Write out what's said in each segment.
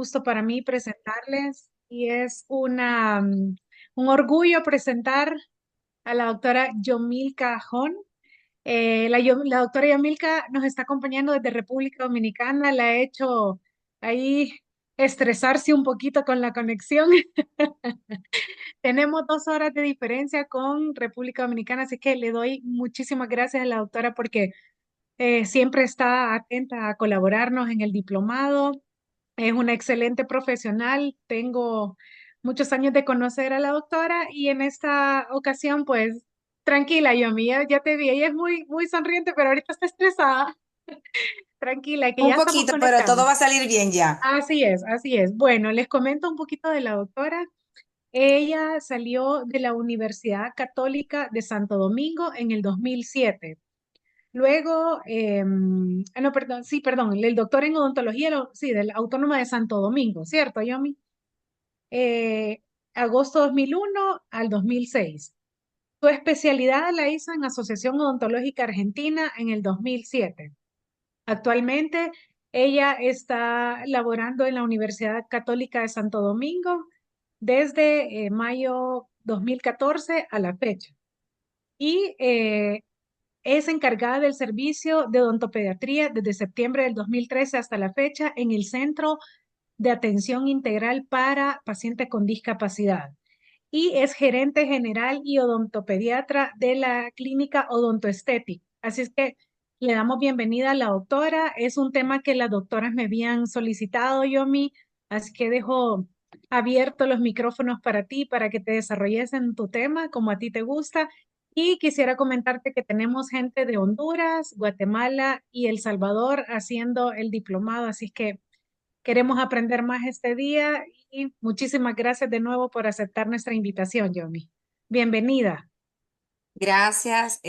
gusto para mí presentarles y es un orgullo presentar a la doctora Yomilka Jón. La doctora Yomilka nos está acompañando desde República Dominicana, la ha hecho ahí estresarse un poquito con la conexión. Tenemos 2 horas de diferencia con República Dominicana, así que le doy muchísimas gracias a la doctora porque siempre está atenta a colaborarnos en el diplomado. Es una excelente profesional. Tengo muchos años de conocer a la doctora y en esta ocasión, pues, tranquila, Yomi, ya te vi. Ella es muy sonriente, pero ahorita está estresada. Tranquila, que Un ya estamos poquito, pero todo conectando. va a salir bien ya. Así es, así es. Bueno, les comento un poquito de la doctora. Ella salió de la Universidad Católica de Santo Domingo en el 2007. Luego, no, perdón, sí, perdón, el doctor en odontología, sí, de la Autónoma de Santo Domingo, ¿cierto, Yomi? eh, Agosto 2001 al 2006. Su especialidad la hizo en Asociación Odontológica Argentina en el 2007. Actualmente ella está laborando en la Universidad Católica de Santo Domingo desde mayo 2014 a la fecha. Y es encargada del servicio de odontopediatría desde septiembre del 2013 hasta la fecha en el Centro de Atención Integral para Pacientes con Discapacidad y es gerente general y odontopediatra de la clínica Odontoestética. Así es que le damos bienvenida a la doctora. Es un tema que las doctoras me habían solicitado, Yomi, así que dejo abiertos los micrófonos para ti, para que te desarrolles en tu tema como a ti te gusta. Y quisiera comentarte que tenemos gente de Honduras, Guatemala y El Salvador haciendo el diplomado, así es que queremos aprender más este día y muchísimas gracias de nuevo por aceptar nuestra invitación, Yomi. Bienvenida. Gracias.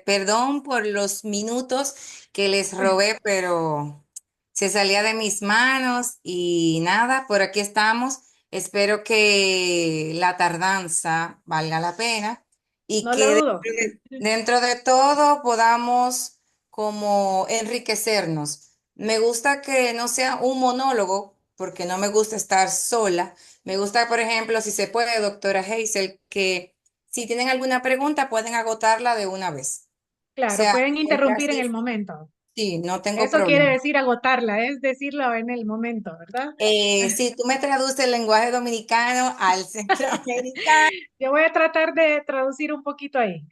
Perdón por los minutos que les robé, pero se salía de mis manos y nada, por aquí estamos. Espero que la tardanza valga la pena y No lo que dudo. dentro de todo podamos como enriquecernos. Me gusta que no sea un monólogo, porque no me gusta estar sola. Me gusta, por ejemplo, si se puede, doctora Hazel, que si tienen alguna pregunta, pueden agotarla de una vez. O Claro, sea, pueden porque interrumpir en el así, momento. sí, no tengo Eso quiere problema. decir agotarla, es decirlo en el momento, ¿verdad? Si tú me traduces el lenguaje dominicano al centroamericano, Yo voy a tratar de traducir un poquito ahí.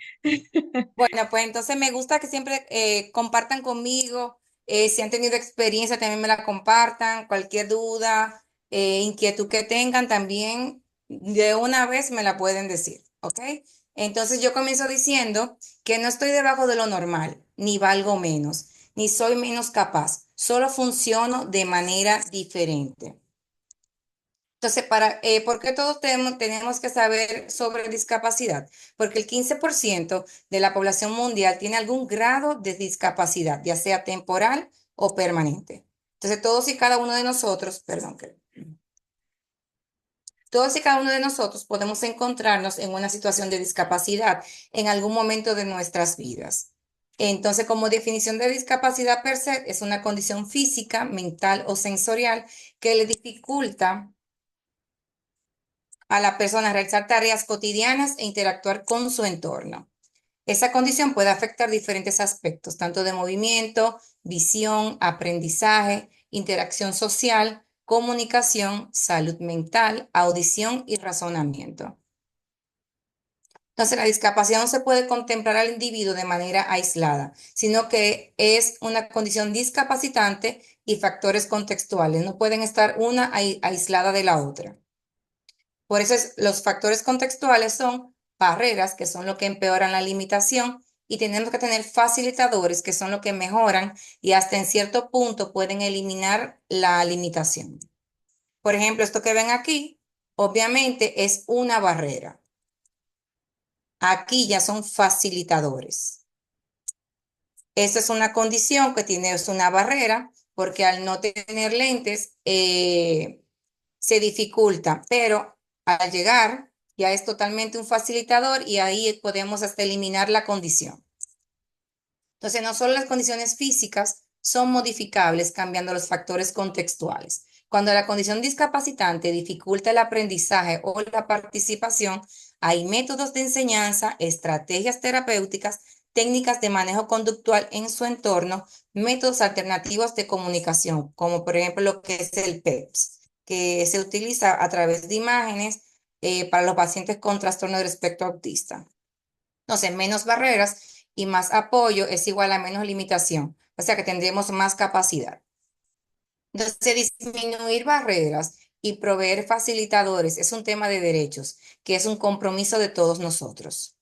bueno, pues entonces me gusta que siempre compartan conmigo. Si han tenido experiencia, también me la compartan. Cualquier duda, inquietud que tengan, también de una vez me la pueden decir, ¿ok? Entonces yo comienzo diciendo que no estoy debajo de lo normal, ni valgo menos, ni soy menos capaz, solo funciono de manera diferente. Entonces, ¿por qué todos tenemos que saber sobre discapacidad? Porque el 15% de la población mundial tiene algún grado de discapacidad, ya sea temporal o permanente. Entonces, todos y cada uno de nosotros, perdón, todos y cada uno de nosotros podemos encontrarnos en una situación de discapacidad en algún momento de nuestras vidas. Entonces, como definición de discapacidad per se, es una condición física, mental o sensorial que le dificulta a la persona a realizar tareas cotidianas e interactuar con su entorno. Esa condición puede afectar diferentes aspectos, tanto de movimiento, visión, aprendizaje, interacción social, comunicación, salud mental, audición y razonamiento. Entonces, la discapacidad no se puede contemplar al individuo de manera aislada, sino que es una condición discapacitante y factores contextuales. No pueden estar una aislada de la otra. Por eso los factores contextuales son barreras, que son lo que empeoran la limitación, y tenemos que tener facilitadores, que son lo que mejoran y hasta en cierto punto pueden eliminar la limitación. Por ejemplo, esto que ven aquí, obviamente es una barrera. Aquí ya son facilitadores. Esta es una condición que tiene es una barrera, porque al no tener lentes se dificulta, pero al llegar ya es totalmente un facilitador y ahí podemos hasta eliminar la condición. Entonces, no solo las condiciones físicas son modificables cambiando los factores contextuales. Cuando la condición discapacitante dificulta el aprendizaje o la participación, hay métodos de enseñanza, estrategias terapéuticas, técnicas de manejo conductual en su entorno, métodos alternativos de comunicación, como por ejemplo lo que es el PEPS, que se utiliza a través de imágenes para los pacientes con trastorno del espectro autista. Entonces, menos barreras y más apoyo es igual a menos limitación, o sea que tendremos más capacidad. Entonces, disminuir barreras y proveer facilitadores es un tema de derechos, que es un compromiso de todos nosotros.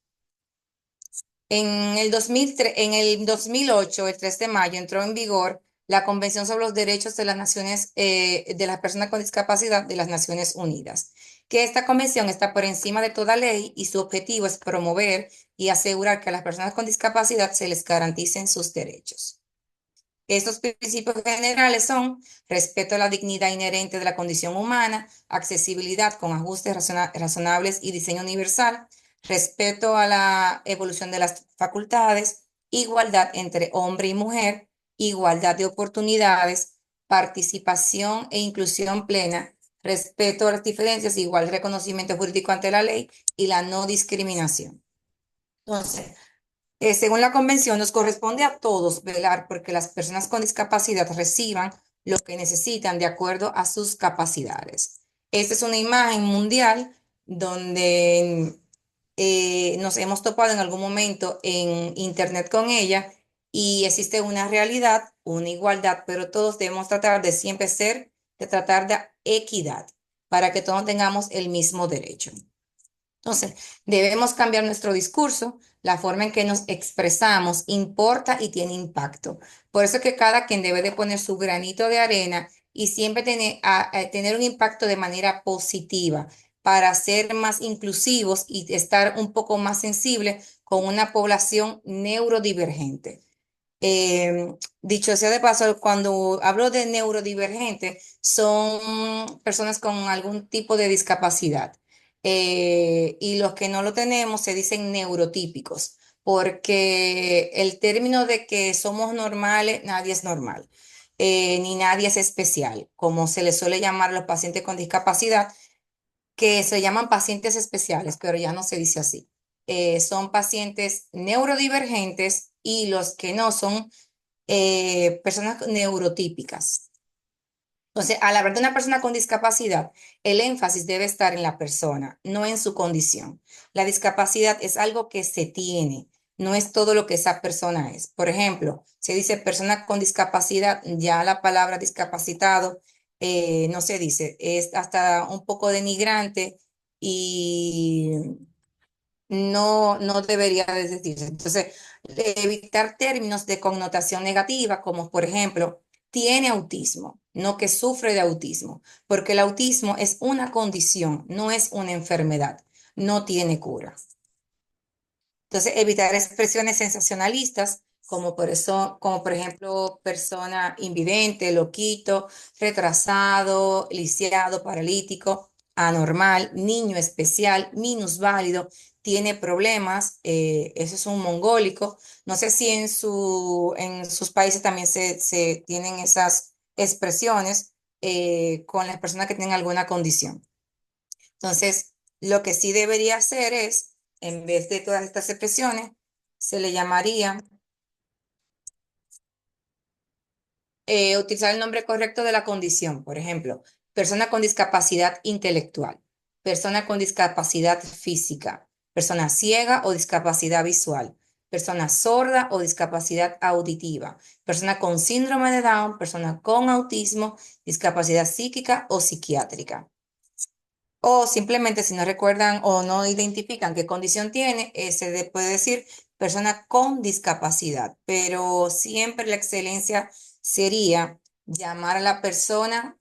En el 2008, el 3 de mayo, entró en vigor la Convención sobre los Derechos de las Naciones, de las Personas con Discapacidad de las Naciones Unidas, que esta convención está por encima de toda ley y su objetivo es promover y asegurar que a las personas con discapacidad se les garanticen sus derechos. Estos principios generales son respeto a la dignidad inherente de la condición humana, accesibilidad con ajustes razonables y diseño universal, respeto a la evolución de las facultades, igualdad entre hombre y mujer, igualdad de oportunidades, participación e inclusión plena, respeto a las diferencias, igual reconocimiento jurídico ante la ley y la no discriminación. Entonces, según la convención, nos corresponde a todos velar porque las personas con discapacidad reciban lo que necesitan de acuerdo a sus capacidades. Esta es una imagen mundial donde nos hemos topado en algún momento en internet con ella y existe una realidad, una igualdad, pero todos debemos tratar de siempre de tratar de equidad para que todos tengamos el mismo derecho. Entonces, debemos cambiar nuestro discurso, la forma en que nos expresamos importa y tiene impacto. Por eso es que cada quien debe de poner su granito de arena y siempre tener un impacto de manera positiva para ser más inclusivos y estar un poco más sensibles con una población neurodivergente. Dicho sea de paso, cuando hablo de neurodivergente, son personas con algún tipo de discapacidad. Y los que no lo tenemos se dicen neurotípicos, porque el término de que somos normales, nadie es normal, ni nadie es especial, como se les suele llamar a los pacientes con discapacidad, que se llaman pacientes especiales, pero ya no se dice así. Son pacientes neurodivergentes y los que no son personas neurotípicas. Entonces, al hablar de una persona con discapacidad, el énfasis debe estar en la persona, no en su condición. La discapacidad es algo que se tiene, no es todo lo que esa persona es. Por ejemplo, se dice persona con discapacidad, ya la palabra discapacitado no se dice, es hasta un poco denigrante y no debería de decirse. Entonces, evitar términos de connotación negativa, como por ejemplo, tiene autismo, no que sufre de autismo, porque el autismo es una condición, no es una enfermedad, no tiene cura. Entonces, evitar expresiones sensacionalistas, como por ejemplo, persona invidente, loquito, retrasado, lisiado, paralítico, anormal, niño especial, minusválido, tiene problemas, eso es un mongólico. No sé si en sus países también se tienen esas expresiones con las personas que tienen alguna condición. Entonces, lo que sí debería hacer es, en vez de todas estas expresiones, se le llamaría utilizar el nombre correcto de la condición. Por ejemplo, persona con discapacidad intelectual, persona con discapacidad física, persona ciega o discapacidad visual, persona sorda o discapacidad auditiva, persona con síndrome de Down, persona con autismo, discapacidad psíquica o psiquiátrica. O simplemente si no recuerdan o no identifican qué condición tiene, puede decir persona con discapacidad. Pero siempre la excelencia sería llamar a la persona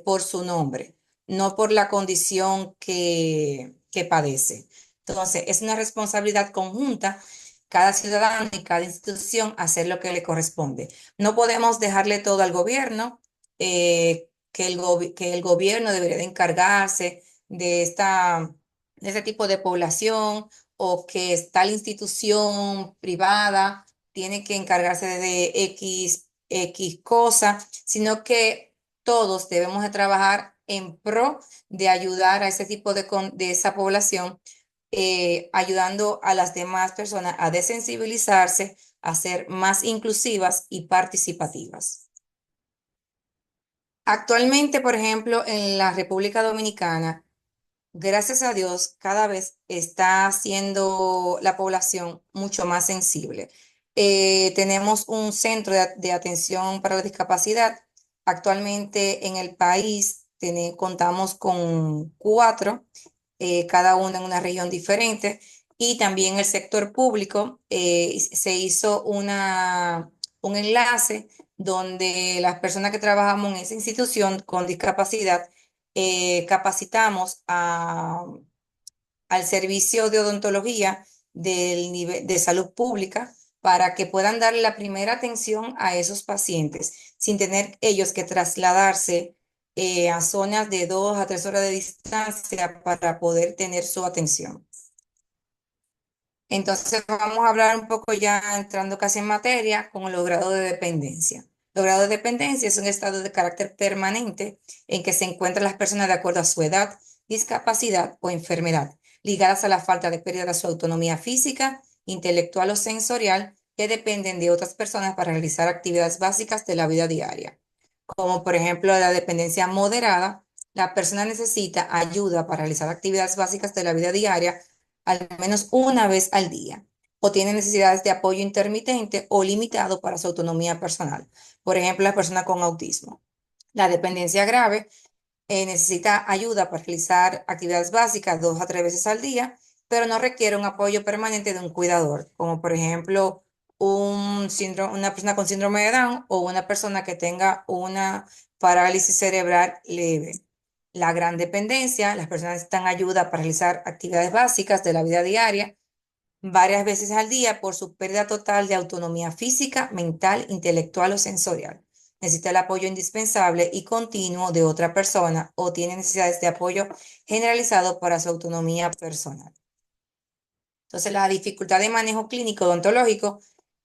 por su nombre, no por la condición que padece. Entonces, es una responsabilidad conjunta cada ciudadano y cada institución hacer lo que le corresponde. No podemos dejarle todo al gobierno, que el gobierno debería de encargarse de este tipo de población o que tal institución privada tiene que encargarse de X cosa, sino que todos debemos de trabajar en pro de ayudar a ese tipo de esa población, ayudando a las demás personas a desensibilizarse, a ser más inclusivas y participativas. Actualmente, por ejemplo, en la República Dominicana, gracias a Dios, cada vez está siendo la población mucho más sensible. Tenemos un centro de atención para la discapacidad. Actualmente en el país contamos con cuatro, cada una en una región diferente. Y también el sector público se hizo un enlace donde las personas que trabajamos en esa institución con discapacidad capacitamos al servicio de odontología del nivel de salud pública para que puedan darle la primera atención a esos pacientes sin tener ellos que trasladarse a zonas de 2 a 3 horas de distancia para poder tener su atención. Entonces vamos a hablar un poco ya entrando casi en materia con los grados de dependencia. Los grados de dependencia es un estado de carácter permanente en que se encuentran las personas de acuerdo a su edad, discapacidad o enfermedad, ligadas a la falta de pérdida de su autonomía física, intelectual o sensorial, que dependen de otras personas para realizar actividades básicas de la vida diaria, como por ejemplo la dependencia moderada. La persona necesita ayuda para realizar actividades básicas de la vida diaria al menos una vez al día, o tiene necesidades de apoyo intermitente o limitado para su autonomía personal. Por ejemplo, la persona con autismo. La dependencia grave necesita ayuda para realizar actividades básicas 2 a 3 veces al día, pero no requiere un apoyo permanente de un cuidador, como por ejemplo una persona con síndrome de Down o una persona que tenga una parálisis cerebral leve. La gran dependencia, las personas necesitan ayuda para realizar actividades básicas de la vida diaria varias veces al día por su pérdida total de autonomía física, mental, intelectual o sensorial. Necesita el apoyo indispensable y continuo de otra persona o tiene necesidades de apoyo generalizado para su autonomía personal. Entonces, la dificultad de manejo clínico odontológico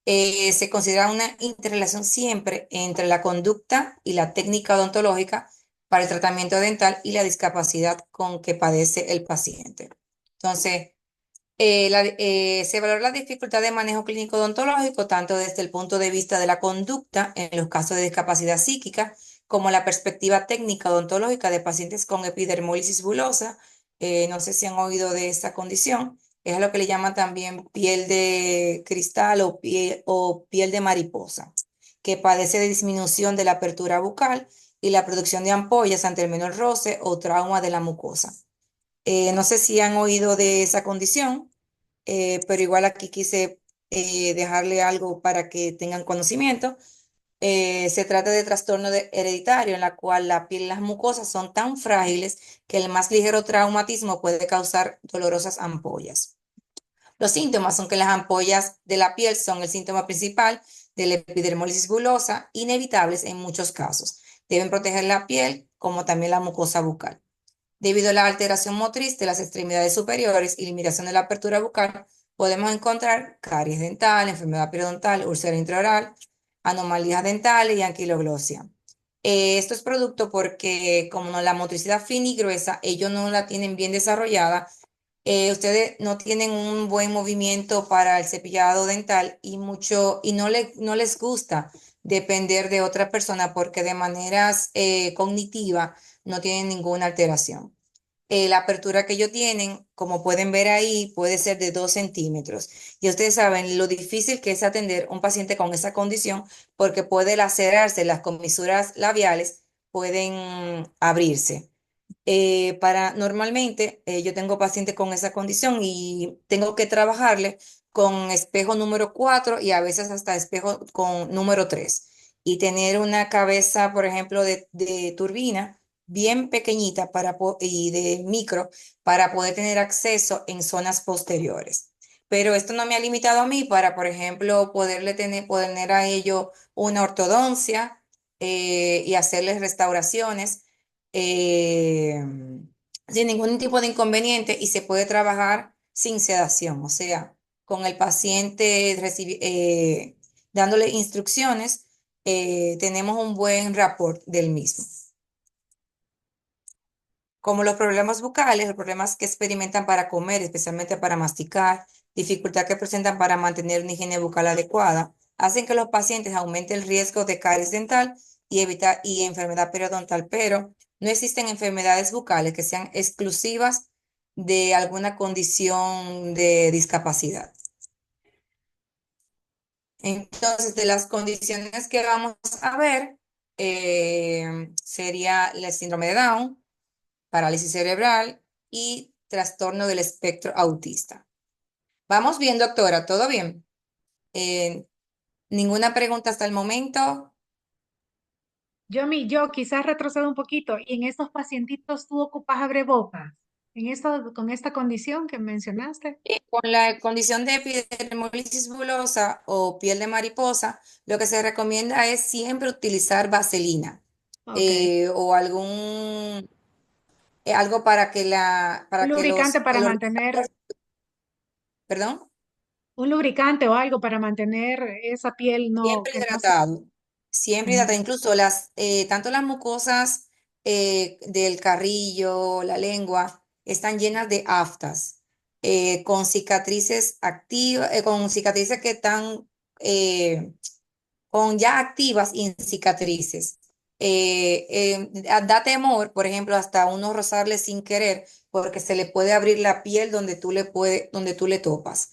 se considera una interrelación siempre entre la conducta y la técnica odontológica para el tratamiento dental y la discapacidad con que padece el paciente. Entonces, se valora la dificultad de manejo clínico odontológico tanto desde el punto de vista de la conducta en los casos de discapacidad psíquica como la perspectiva técnica odontológica de pacientes con epidermólisis bulosa. No sé si han oído de esta condición. Es lo que le llaman también piel de cristal o piel de mariposa, que padece de disminución de la apertura bucal y la producción de ampollas ante el menor roce o trauma de la mucosa. No sé si han oído de esa condición, pero igual aquí quise dejarle algo para que tengan conocimiento. Se trata de trastorno hereditario en la cual la piel y las mucosas son tan frágiles que el más ligero traumatismo puede causar dolorosas ampollas. Los síntomas son que las ampollas de la piel son el síntoma principal de la epidermólisis bulosa, inevitables en muchos casos. Deben proteger la piel como también la mucosa bucal. Debido a la alteración motriz de las extremidades superiores y limitación de la apertura bucal, podemos encontrar caries dental, enfermedad periodontal, úlcera intraoral, anomalías dentales y anquiloglosia. Esto es producto porque como no, la motricidad fina y gruesa, ellos no la tienen bien desarrollada. Ustedes no tienen un buen movimiento para el cepillado dental y no les gusta depender de otra persona porque de maneras cognitiva no tienen ninguna alteración. La apertura que ellos tienen, como pueden ver ahí, puede ser de 2 centímetros. Y ustedes saben lo difícil que es atender a un paciente con esa condición porque puede lacerarse, las comisuras labiales pueden abrirse. Normalmente yo tengo pacientes con esa condición y tengo que trabajarle con espejo número 4 y a veces hasta espejo con número 3 y tener una cabeza, por ejemplo, de turbina bien pequeñita y de micro para poder tener acceso en zonas posteriores. Pero esto no me ha limitado a mí para, por ejemplo, poder tener a ellos una ortodoncia y hacerles restauraciones eh, sin ningún tipo de inconveniente y se puede trabajar sin sedación, o sea, con el paciente dándole instrucciones, tenemos un buen rapport del mismo. como los problemas bucales, los problemas que experimentan para comer, especialmente para masticar, dificultad que presentan para mantener una higiene bucal adecuada, hacen que los pacientes aumenten el riesgo de caries dental y enfermedad periodontal, pero no existen enfermedades bucales que sean exclusivas de alguna condición de discapacidad. Entonces, de las condiciones que vamos a ver, sería el síndrome de Down, parálisis cerebral y trastorno del espectro autista. Vamos bien, doctora, ¿todo bien? ¿Ninguna pregunta hasta el momento? Yo quizás retrocedo un poquito. Y en estos pacientitos tú ocupas abrebocas. Con esta condición que mencionaste. Con la condición de epidermolisis bulosa o piel de mariposa, lo que se recomienda es siempre utilizar vaselina Ok. o algo para Un para que lubricante que para los, mantener, perdón, un lubricante o algo para mantener esa piel no, siempre que no se. hidratado, siempre hidratado. Ujú. Incluso tanto las mucosas del carrillo, la lengua, están llenas de aftas, con cicatrices activas, con cicatrices que están con ya activas y en cicatrices. Da temor, por ejemplo, hasta uno rozarle sin querer, porque se le puede abrir la piel donde tú le topas.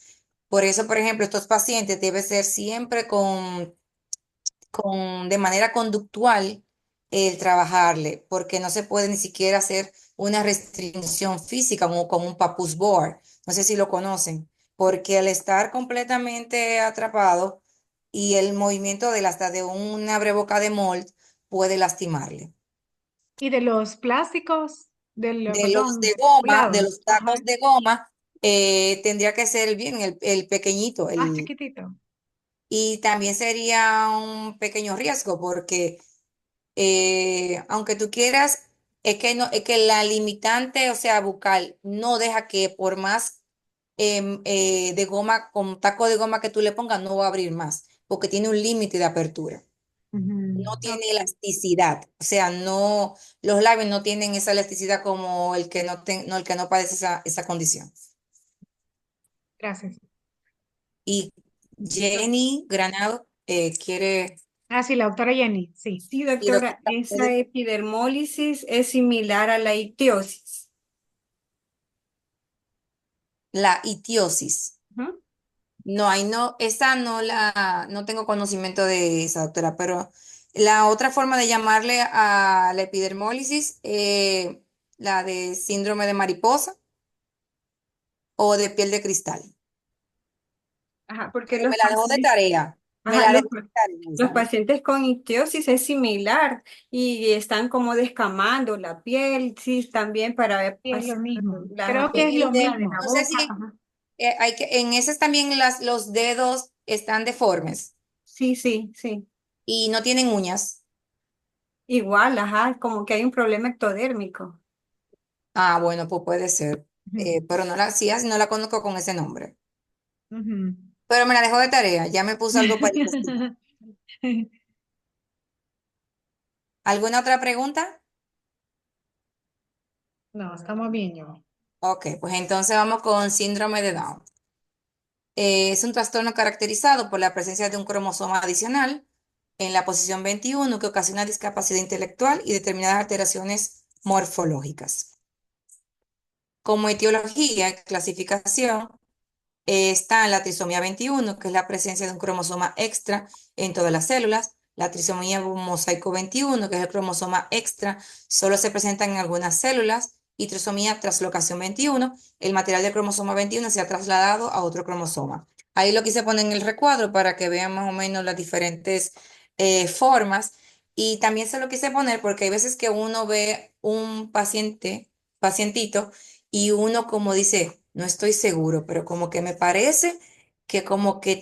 Por eso, por ejemplo, estos pacientes debe ser siempre de manera conductual el trabajarle, porque no se puede ni siquiera hacer una restricción física como un papus board. No sé si lo conocen, porque al estar completamente atrapado y el movimiento hasta de un abreboca de mold puede lastimarle. Y de los plásticos, perdón, De de goma, de tablados. los Ajá. tacos de goma, tendría que ser bien el pequeñito, Más chiquitito. y también sería un pequeño riesgo porque aunque tú quieras, es que la limitante, o sea, bucal, no deja que por más de goma, con taco de goma que tú le pongas, no va a abrir más, porque tiene un límite de apertura. Ujú. No Ok, tiene elasticidad, o sea, no, los labios no tienen esa elasticidad como el que no padece esa condición. gracias. Y Jenny Granado quiere, Ah, sí, la doctora Jenny, sí. Sí, y doctora, doctora, esa epidermólisis es similar a la ictiosis. la itiosis. Ujú. No, ahí no, esa no tengo conocimiento de esa, doctora, pero la otra forma de llamarle a la epidermólisis, la de síndrome de mariposa o de piel de cristal. Ajá, porque Pero me la dejó de tarea, me ajá, la dejó de tarea los esa, ¿eh? pacientes con ictiosis es similar y están como descamando la piel, sí, también para ver Sí, es lo mismo. la Creo que es lo apertura de mismo. la No sé boca. si Ajá. en esas también los dedos están deformes Sí, sí, sí. y no tienen uñas. Igual, ajá, como que hay un problema ectodérmico. Ah, bueno, pues puede ser, Ujú. pero sí, así no la conozco con ese nombre. Ujú. Pero me la dejó de tarea, ya me puse algo para investigar. ¿Alguna otra pregunta? No, estamos bien, yo. Ok, pues entonces vamos con síndrome de Down. Es un trastorno caracterizado por la presencia de un cromosoma adicional en la posición 21 que ocasiona discapacidad intelectual y determinadas alteraciones morfológicas. Como etiología y clasificación, está la trisomía 21, que es la presencia de un cromosoma extra en todas las células. La trisomía mosaico 21, que es el cromosoma extra, solo se presenta en algunas células. Y trisomía translocación 21, el material del cromosoma 21 se ha trasladado a otro cromosoma. Ahí lo quise poner en el recuadro para que vean más o menos las diferentes formas. Y también se lo quise poner porque hay veces que uno ve un pacientito, y uno como dice, no estoy seguro, pero como que me parece que como que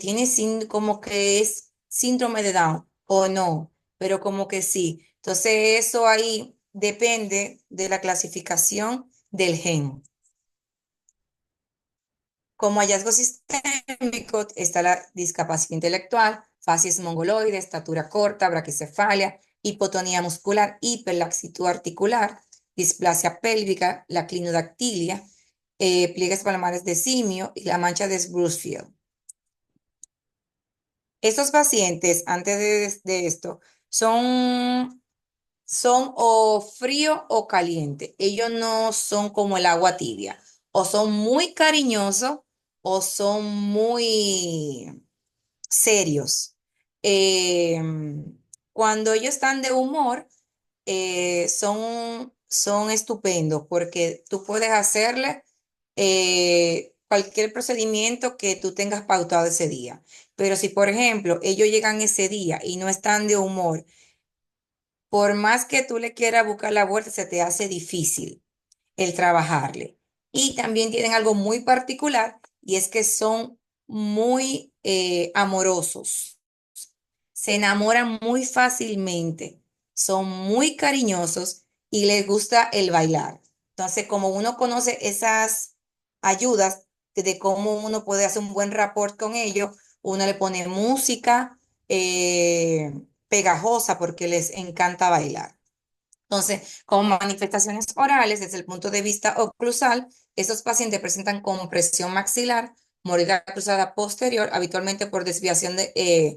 como que es síndrome de Down o no, pero como que sí. Entonces eso ahí depende de la clasificación del gen. Como hallazgo sistémico está la discapacidad intelectual, facies mongoloide, estatura corta, braquicefalia, hipotonía muscular, hiperlaxitud articular, displasia pélvica, la clinodactilia, pliegues palmares de simio y la mancha de Creutzfeldt. Estos pacientes, antes de esto, son o frío o caliente. Ellos no son como el agua tibia. O son muy cariñosos o son muy serios. Cuando ellos están de humor, son estupendos porque tú puedes hacerle cualquier procedimiento que tú tengas pautado ese día. Pero si, por ejemplo, ellos llegan ese día y no están de humor, por más que tú le quieras buscar la vuelta, se te hace difícil el trabajarle. Y también tienen algo muy particular y es que son muy amorosos, se enamoran muy fácilmente, son muy cariñosos y les gusta el bailar. Entonces, como uno conoce esas ayudas de cómo uno puede hacer un buen rapport con ellos, uno le pone música pegajosa porque les encanta bailar. Entonces, como manifestaciones orales, desde el punto de vista oclusal, estos pacientes presentan compresión maxilar, mordida cruzada posterior, habitualmente con desviación de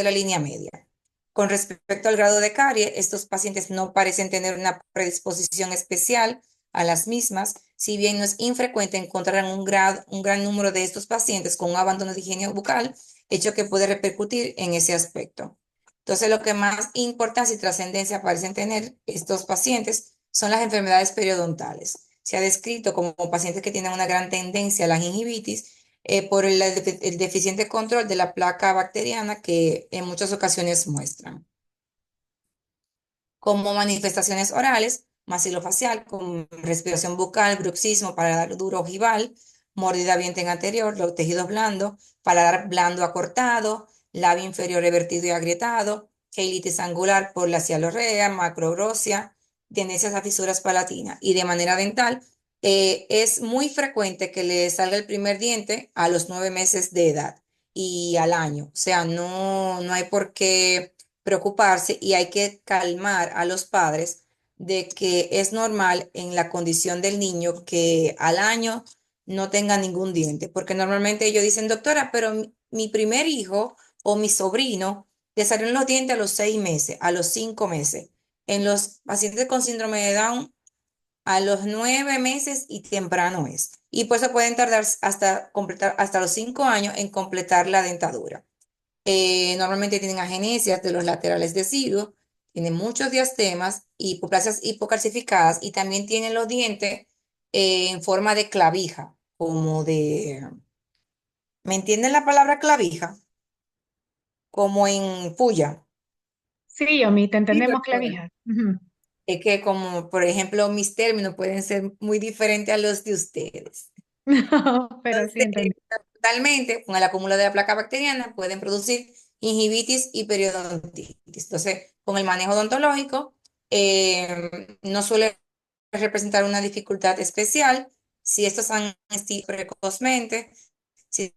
la línea media. Con respecto al grado de carie, estos pacientes no parecen tener una predisposición especial a las mismas, si bien no es infrecuente encontrar un gran número de estos pacientes con un abandono de higiene bucal, hecho que puede repercutir en ese aspecto. Entonces, lo que más importancia y trascendencia parecen tener estos pacientes son las enfermedades periodontales. Se ha descrito como pacientes que tienen una gran tendencia a la gingivitis por el deficiente control de la placa bacteriana que en muchas ocasiones muestran. Como manifestaciones orales, maxilofacial, con respiración bucal, bruxismo, paladar duro ojival, mordida vientre anterior, los tejidos blandos, paladar blando acortado, labio inferior revertido y agrietado, cheilitis angular por la cialorrea, macroglosia, tendencias a fisuras palatinas. Y de manera dental, es muy frecuente que le salga el primer diente a los 9 meses de edad y al año. O sea, no hay por qué preocuparse y hay que calmar a los padres de que es normal en la condición del niño que al año no tenga ningún diente, porque normalmente ellos dicen, doctora, pero mi primer hijo o mi sobrino le salieron los dientes a los 6 meses, a los 5 meses. En los pacientes con síndrome de Down, a los 9 meses y temprano es. Y por eso pueden tardar hasta completar hasta los 5 años en completar la dentadura. Normalmente tienen agenesias de los laterales deciduos, tienen muchos diastemas, hipoplasias hipocalcificadas y también tienen los dientes en forma de clavija, como de, ¿me entienden la palabra clavija? Como en puya. Sí, Yomi, te Sí, entendemos, doctora. clavija. Ujú. Es que como, por ejemplo, mis términos pueden ser muy diferentes a los de ustedes. No, pero sí Entonces, entendí. totalmente, con el acúmulo de la placa bacteriana pueden producir gingivitis y periodontitis. Entonces, con el manejo odontológico, no suele representar una dificultad especial si estos han existido precozmente, si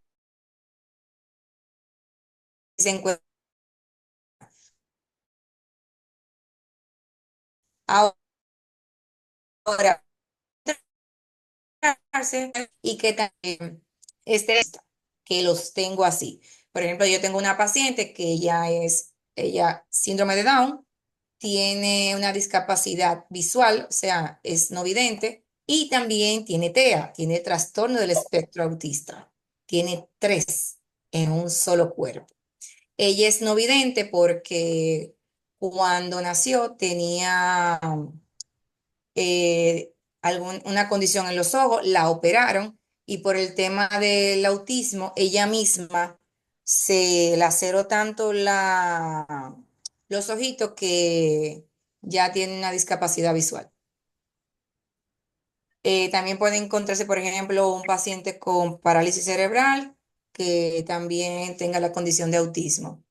se encuentra ahora y que también que los tengo así. Por ejemplo, yo tengo una paciente que ella síndrome de Down, tiene una discapacidad visual, o sea, es no vidente, y también tiene TEA, tiene trastorno del espectro autista. Tiene tres en un solo cuerpo. Ella es no vidente porque cuando nació tenía una condición en los ojos, la operaron y por el tema del autismo, ella misma se laceró tanto los ojitos que ya tiene una discapacidad visual. También puede encontrarse, por ejemplo, un paciente con parálisis cerebral que también tenga la condición de autismo.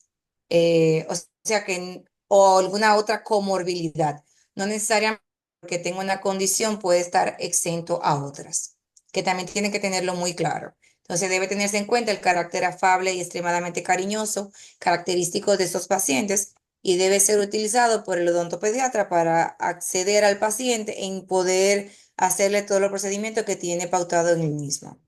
O sea que, o alguna otra comorbilidad. No necesariamente porque tenga una condición puede estar exento a otras, que también tienen que tenerlo muy claro. Entonces debe tenerse en cuenta el carácter afable y extremadamente cariñoso, característico de estos pacientes, y debe ser utilizado por el odontopediatra para acceder al paciente en poder hacerle todos los procedimientos que tiene pautado en el mismo.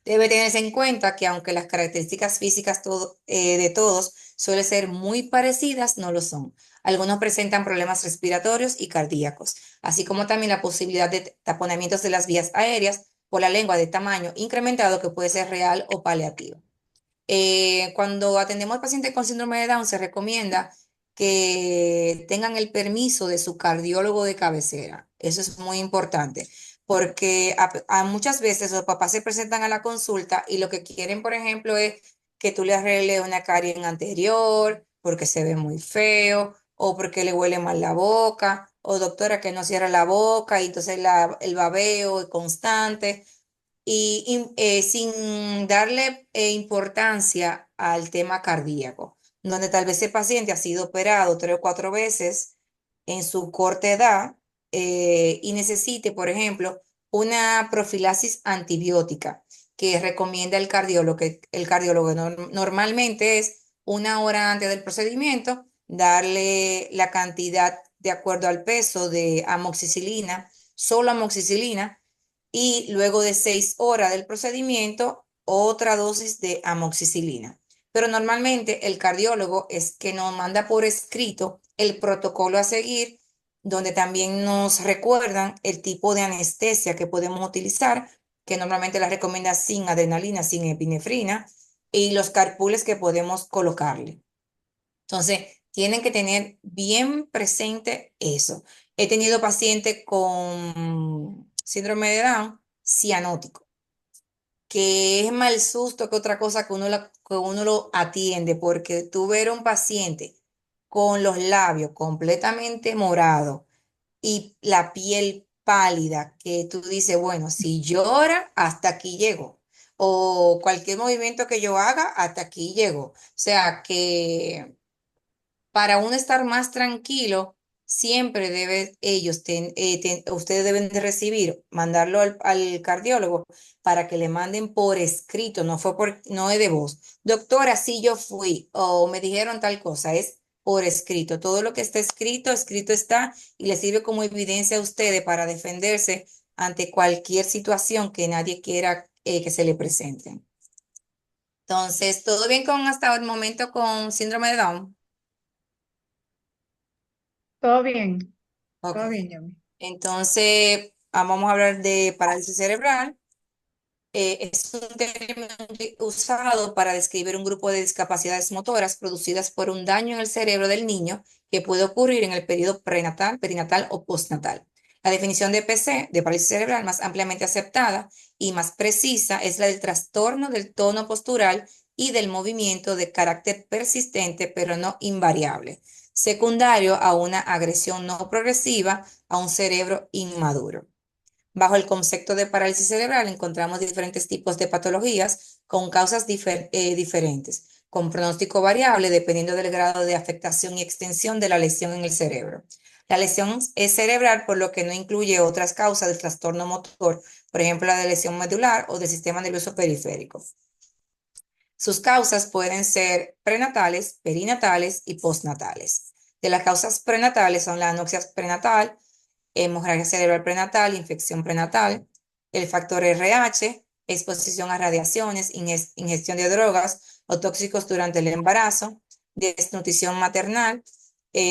Debe tenerse en cuenta que aunque las características físicas de todos suelen ser muy parecidas, no lo son. Algunos presentan problemas respiratorios y cardíacos, así como también la posibilidad de taponamientos de las vías aéreas por la lengua de tamaño incrementado que puede ser real o paliativo. Cuando atendemos al paciente con síndrome de Down, se recomienda que tengan el permiso de su cardiólogo de cabecera. Eso es muy importante, porque muchas veces los papás se presentan a la consulta y lo que quieren, por ejemplo, es que tú le arregles una carie en anterior, porque se ve muy feo, o porque le huele mal la boca, o doctora que no cierra la boca y entonces el babeo es constante sin darle importancia al tema cardíaco, donde tal vez el paciente ha sido operado 3 o 4 veces en su corta edad y necesite, por ejemplo, una profilaxis antibiótica que recomienda el cardiólogo normalmente es 1 hora antes del procedimiento, darle la cantidad de acuerdo al peso de amoxicilina, solo amoxicilina, y luego de 6 horas del procedimiento, otra dosis de amoxicilina. Pero normalmente el cardiólogo es que nos manda por escrito el protocolo a seguir, donde también nos recuerdan el tipo de anestesia que podemos utilizar, que normalmente la recomienda sin adrenalina, sin epinefrina, y los carpules que podemos colocarle. Entonces, tienen que tener bien presente eso. He tenido pacientes con síndrome de Down cianótico, que es más el susto que otra cosa que uno lo atiende, porque tú ver a un paciente con los labios completamente morados y la piel pálida, que tú dices, bueno, si llora, hasta aquí llego. O cualquier movimiento que yo haga, hasta aquí llego. O sea que para uno estar más tranquilo, siempre ustedes deben de recibir, mandarlo al cardiólogo para que le manden por escrito, no es de voz. Doctora, sí yo fui, o me dijeron tal cosa, es por escrito. Todo lo que está escrito, escrito está y le sirve como evidencia a ustedes para defenderse ante cualquier situación que nadie quiera que se le presente. Entonces, ¿todo bien con hasta el momento con síndrome de Down? Todo bien, Ok. todo bien, Yami. Entonces, vamos a hablar de parálisis cerebral. Es un término usado para describir un grupo de discapacidades motoras producidas por un daño en el cerebro del niño que puede ocurrir en el periodo prenatal, perinatal o postnatal. La definición de PC, de parálisis cerebral, más ampliamente aceptada y más precisa es la del trastorno del tono postural y del movimiento de carácter persistente pero no invariable, secundario a una agresión no progresiva a un cerebro inmaduro. Bajo el concepto de parálisis cerebral encontramos diferentes tipos de patologías con causas diferentes, con pronóstico variable dependiendo del grado de afectación y extensión de la lesión en el cerebro. La lesión es cerebral, por lo que no incluye otras causas del trastorno motor, por ejemplo, la de lesión medular o del sistema nervioso periférico. Sus causas pueden ser prenatales, perinatales y postnatales. De las causas prenatales son la anoxia prenatal, hemorragia cerebral prenatal, infección prenatal, el factor RH, exposición a radiaciones, ingestión de drogas o tóxicos durante el embarazo, desnutrición maternal,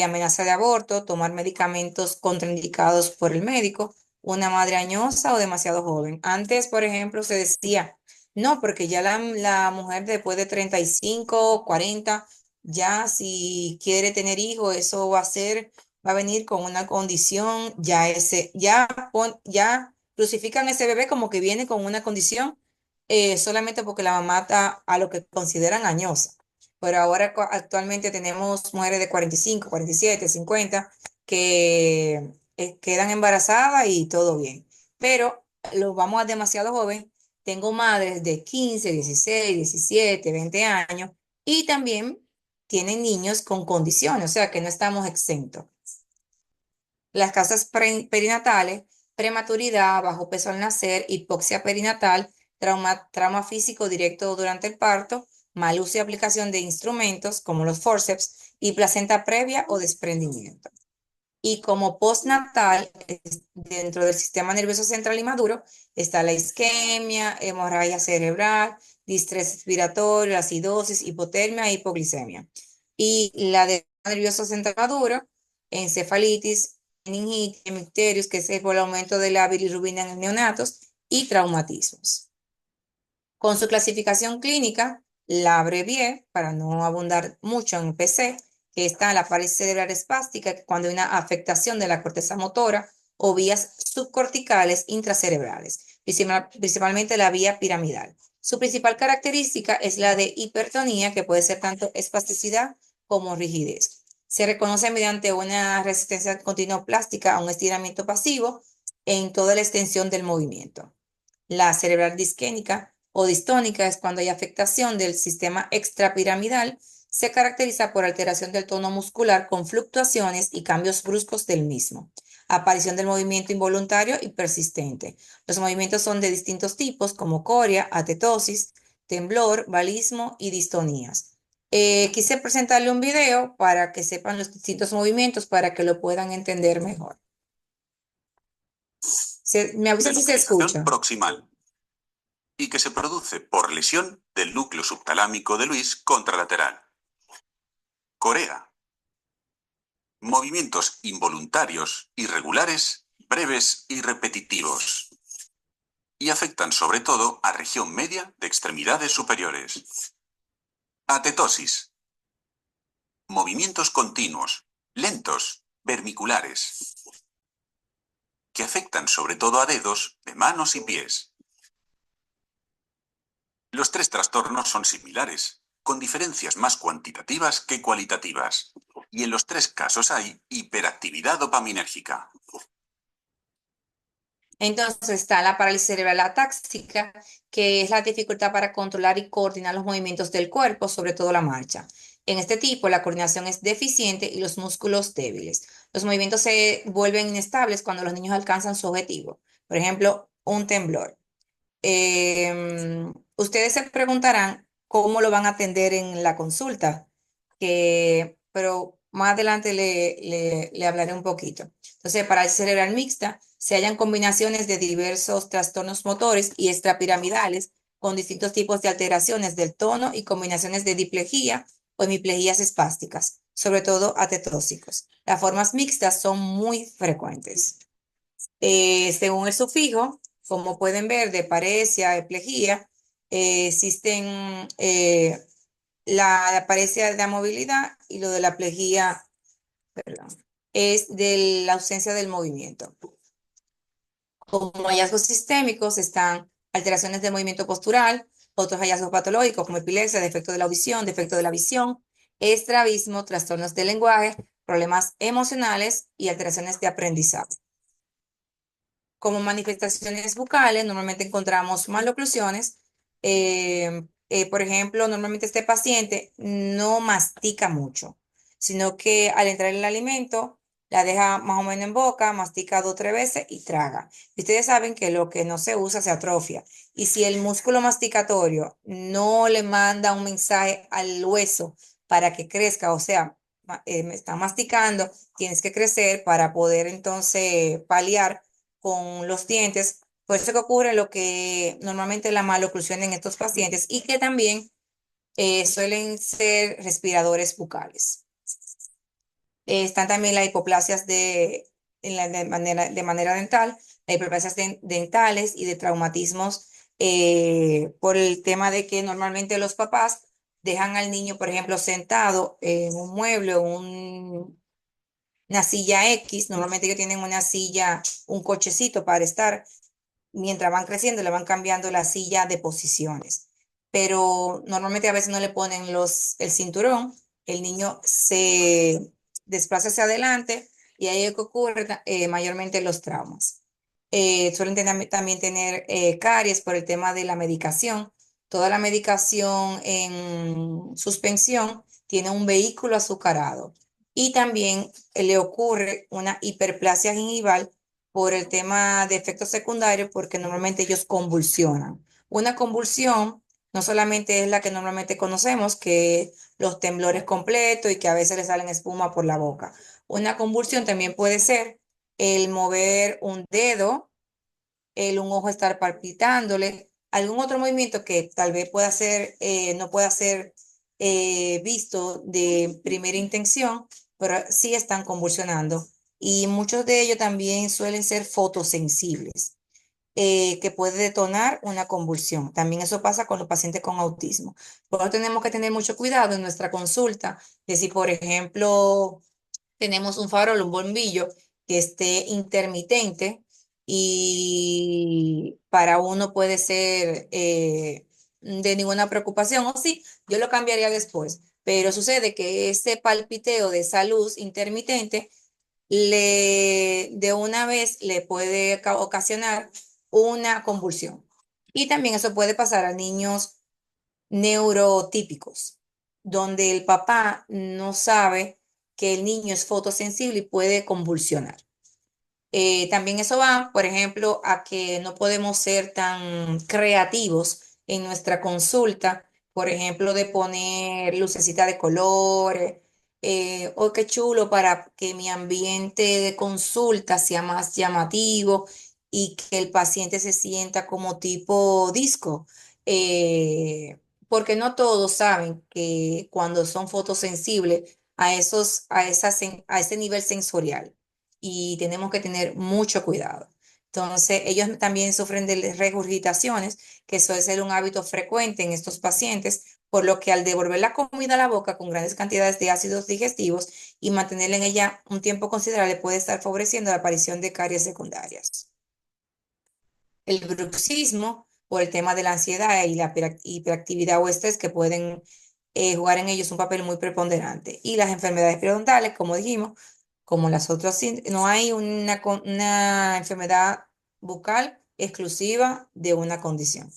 amenaza de aborto, tomar medicamentos contraindicados por el médico, una madre añosa o demasiado joven. Antes, por ejemplo, se decía, no, porque ya la mujer después de 35, 40, ya si quiere tener hijos, eso va a venir con una condición, ya crucifican a ese bebé como que viene con una condición solamente porque la mamá está a lo que consideran añosa. Pero ahora actualmente tenemos mujeres de 45, 47, 50 que quedan embarazadas y todo bien. Pero los vamos a demasiado joven. Tengo madres de 15, 16, 17, 20 años y también tienen niños con condiciones, o sea que no estamos exentos. Las causas perinatales, prematuridad, bajo peso al nacer, hipoxia perinatal, trauma físico directo durante el parto, mal uso y aplicación de instrumentos como los forceps y placenta previa o desprendimiento. Y como postnatal, dentro del sistema nervioso central inmaduro, está la isquemia, hemorragia cerebral, distrés respiratorio, acidosis, hipotermia e hipoglicemia. Y la del nervioso central maduro, encefalitis, meningitis, hemicterius, que es por el aumento de la bilirrubina en neonatos, y traumatismos. Con su clasificación clínica, la abrevié para no abundar mucho en PC, que está en la parálisis cerebral espástica, cuando hay una afectación de la corteza motora o vías subcorticales intracerebrales, principalmente la vía piramidal. Su principal característica es la de hipertonía, que puede ser tanto espasticidad como rigidez. Se reconoce mediante una resistencia continuoplástica a un estiramiento pasivo en toda la extensión del movimiento. La cerebral disquénica o distónica es cuando hay afectación del sistema extrapiramidal. Se caracteriza por alteración del tono muscular con fluctuaciones y cambios bruscos del mismo. Aparición del movimiento involuntario y persistente. Los movimientos son de distintos tipos como corea, atetosis, temblor, balismo y distonías. Quise presentarle un video para que sepan los distintos movimientos para que lo puedan entender mejor. Me avisa si se escucha. Proximal y que se produce por lesión del núcleo subtalámico de Luis contralateral. Corea. Movimientos involuntarios, irregulares, breves y repetitivos. Y afectan sobre todo a región media de extremidades superiores. Atetosis. Movimientos continuos, lentos, vermiculares, que afectan sobre todo a dedos de manos y pies. Los tres trastornos son similares, con diferencias más cuantitativas que cualitativas, y en los tres casos hay hiperactividad dopaminérgica. Entonces está la parálisis cerebral atáxica, que es la dificultad para controlar y coordinar los movimientos del cuerpo, sobre todo la marcha. En este tipo, la coordinación es deficiente y los músculos débiles. Los movimientos se vuelven inestables cuando los niños alcanzan su objetivo. Por ejemplo, un temblor. Ustedes se preguntarán cómo lo van a atender en la consulta, pero más adelante le hablaré un poquito. Entonces, parálisis cerebral mixta, se hallan combinaciones de diversos trastornos motores y extrapiramidales con distintos tipos de alteraciones del tono y combinaciones de diplegia o hemiplejías espásticas, sobre todo atetóxicos. Las formas mixtas son muy frecuentes. Según el sufijo, como pueden ver, de paresia, eplejía, existen la paresia de la movilidad y lo de la plejía, perdón, es de la ausencia del movimiento. Como hallazgos sistémicos están alteraciones del movimiento postural, otros hallazgos patológicos como epilepsia, defecto de la audición, defecto de la visión, estrabismo, trastornos del lenguaje, problemas emocionales y alteraciones de aprendizaje. Como manifestaciones bucales, normalmente encontramos maloclusiones. Por ejemplo, normalmente este paciente no mastica mucho, sino que al entrar el alimento, la deja más o menos en boca, mastica 2 o 3 veces y traga. Y ustedes saben que lo que no se usa se atrofia. Y si el músculo masticatorio no le manda un mensaje al hueso para que crezca, o sea, me está masticando, tienes que crecer para poder entonces paliar con los dientes. Por eso que ocurre lo que normalmente la maloclusión en estos pacientes y que también suelen ser respiradores bucales. Están también las hipoplasias de manera dental, las hipoplasias dentales y de traumatismos por el tema de que normalmente los papás dejan al niño, por ejemplo, sentado en un mueble o una silla X. Normalmente ellos tienen una silla, un cochecito para estar. Mientras van creciendo, le van cambiando la silla de posiciones. Pero normalmente a veces no le ponen el cinturón, el niño se desplaza hacia adelante y ahí es que ocurre mayormente los traumas. Suelen también tener caries por el tema de la medicación. Toda la medicación en suspensión tiene un vehículo azucarado y también le ocurre una hiperplasia gingival por el tema de efectos secundarios porque normalmente ellos convulsionan. Una convulsión No solamente es la que normalmente conocemos, que los temblores completos y que a veces le salen espuma por la boca. Una convulsión también puede ser el mover un dedo, el un ojo estar palpitándole, algún otro movimiento que tal vez pueda ser, no pueda ser visto de primera intención, pero sí están convulsionando. Y muchos de ellos también suelen ser fotosensibles, que puede detonar una convulsión. También eso pasa con los pacientes con autismo. Por eso tenemos que tener mucho cuidado en nuestra consulta, de si, por ejemplo, tenemos un farol, un bombillo que esté intermitente y para uno puede ser de ninguna preocupación, o sí, yo lo cambiaría después, pero sucede que ese palpiteo de esa luz intermitente de una vez le puede ocasionar una convulsión. Y también eso puede pasar a niños neurotípicos, donde el papá no sabe que el niño es fotosensible y puede convulsionar. También eso va, por ejemplo, a que no podemos ser tan creativos en nuestra consulta, por ejemplo, de poner lucecita de colores, o qué chulo para que mi ambiente de consulta sea más llamativo y que el paciente se sienta como tipo disco. Porque no todos saben que cuando son fotosensibles a ese nivel sensorial y tenemos que tener mucho cuidado. Entonces, ellos también sufren de regurgitaciones, que suele ser un hábito frecuente en estos pacientes, por lo que al devolver la comida a la boca con grandes cantidades de ácidos digestivos y mantenerla en ella un tiempo considerable puede estar favoreciendo la aparición de caries secundarias. El bruxismo, por el tema de la ansiedad y la hiperactividad o estrés que pueden jugar en ellos un papel muy preponderante. Y las enfermedades periodontales, como dijimos, como las otras, no hay una enfermedad bucal exclusiva de una condición.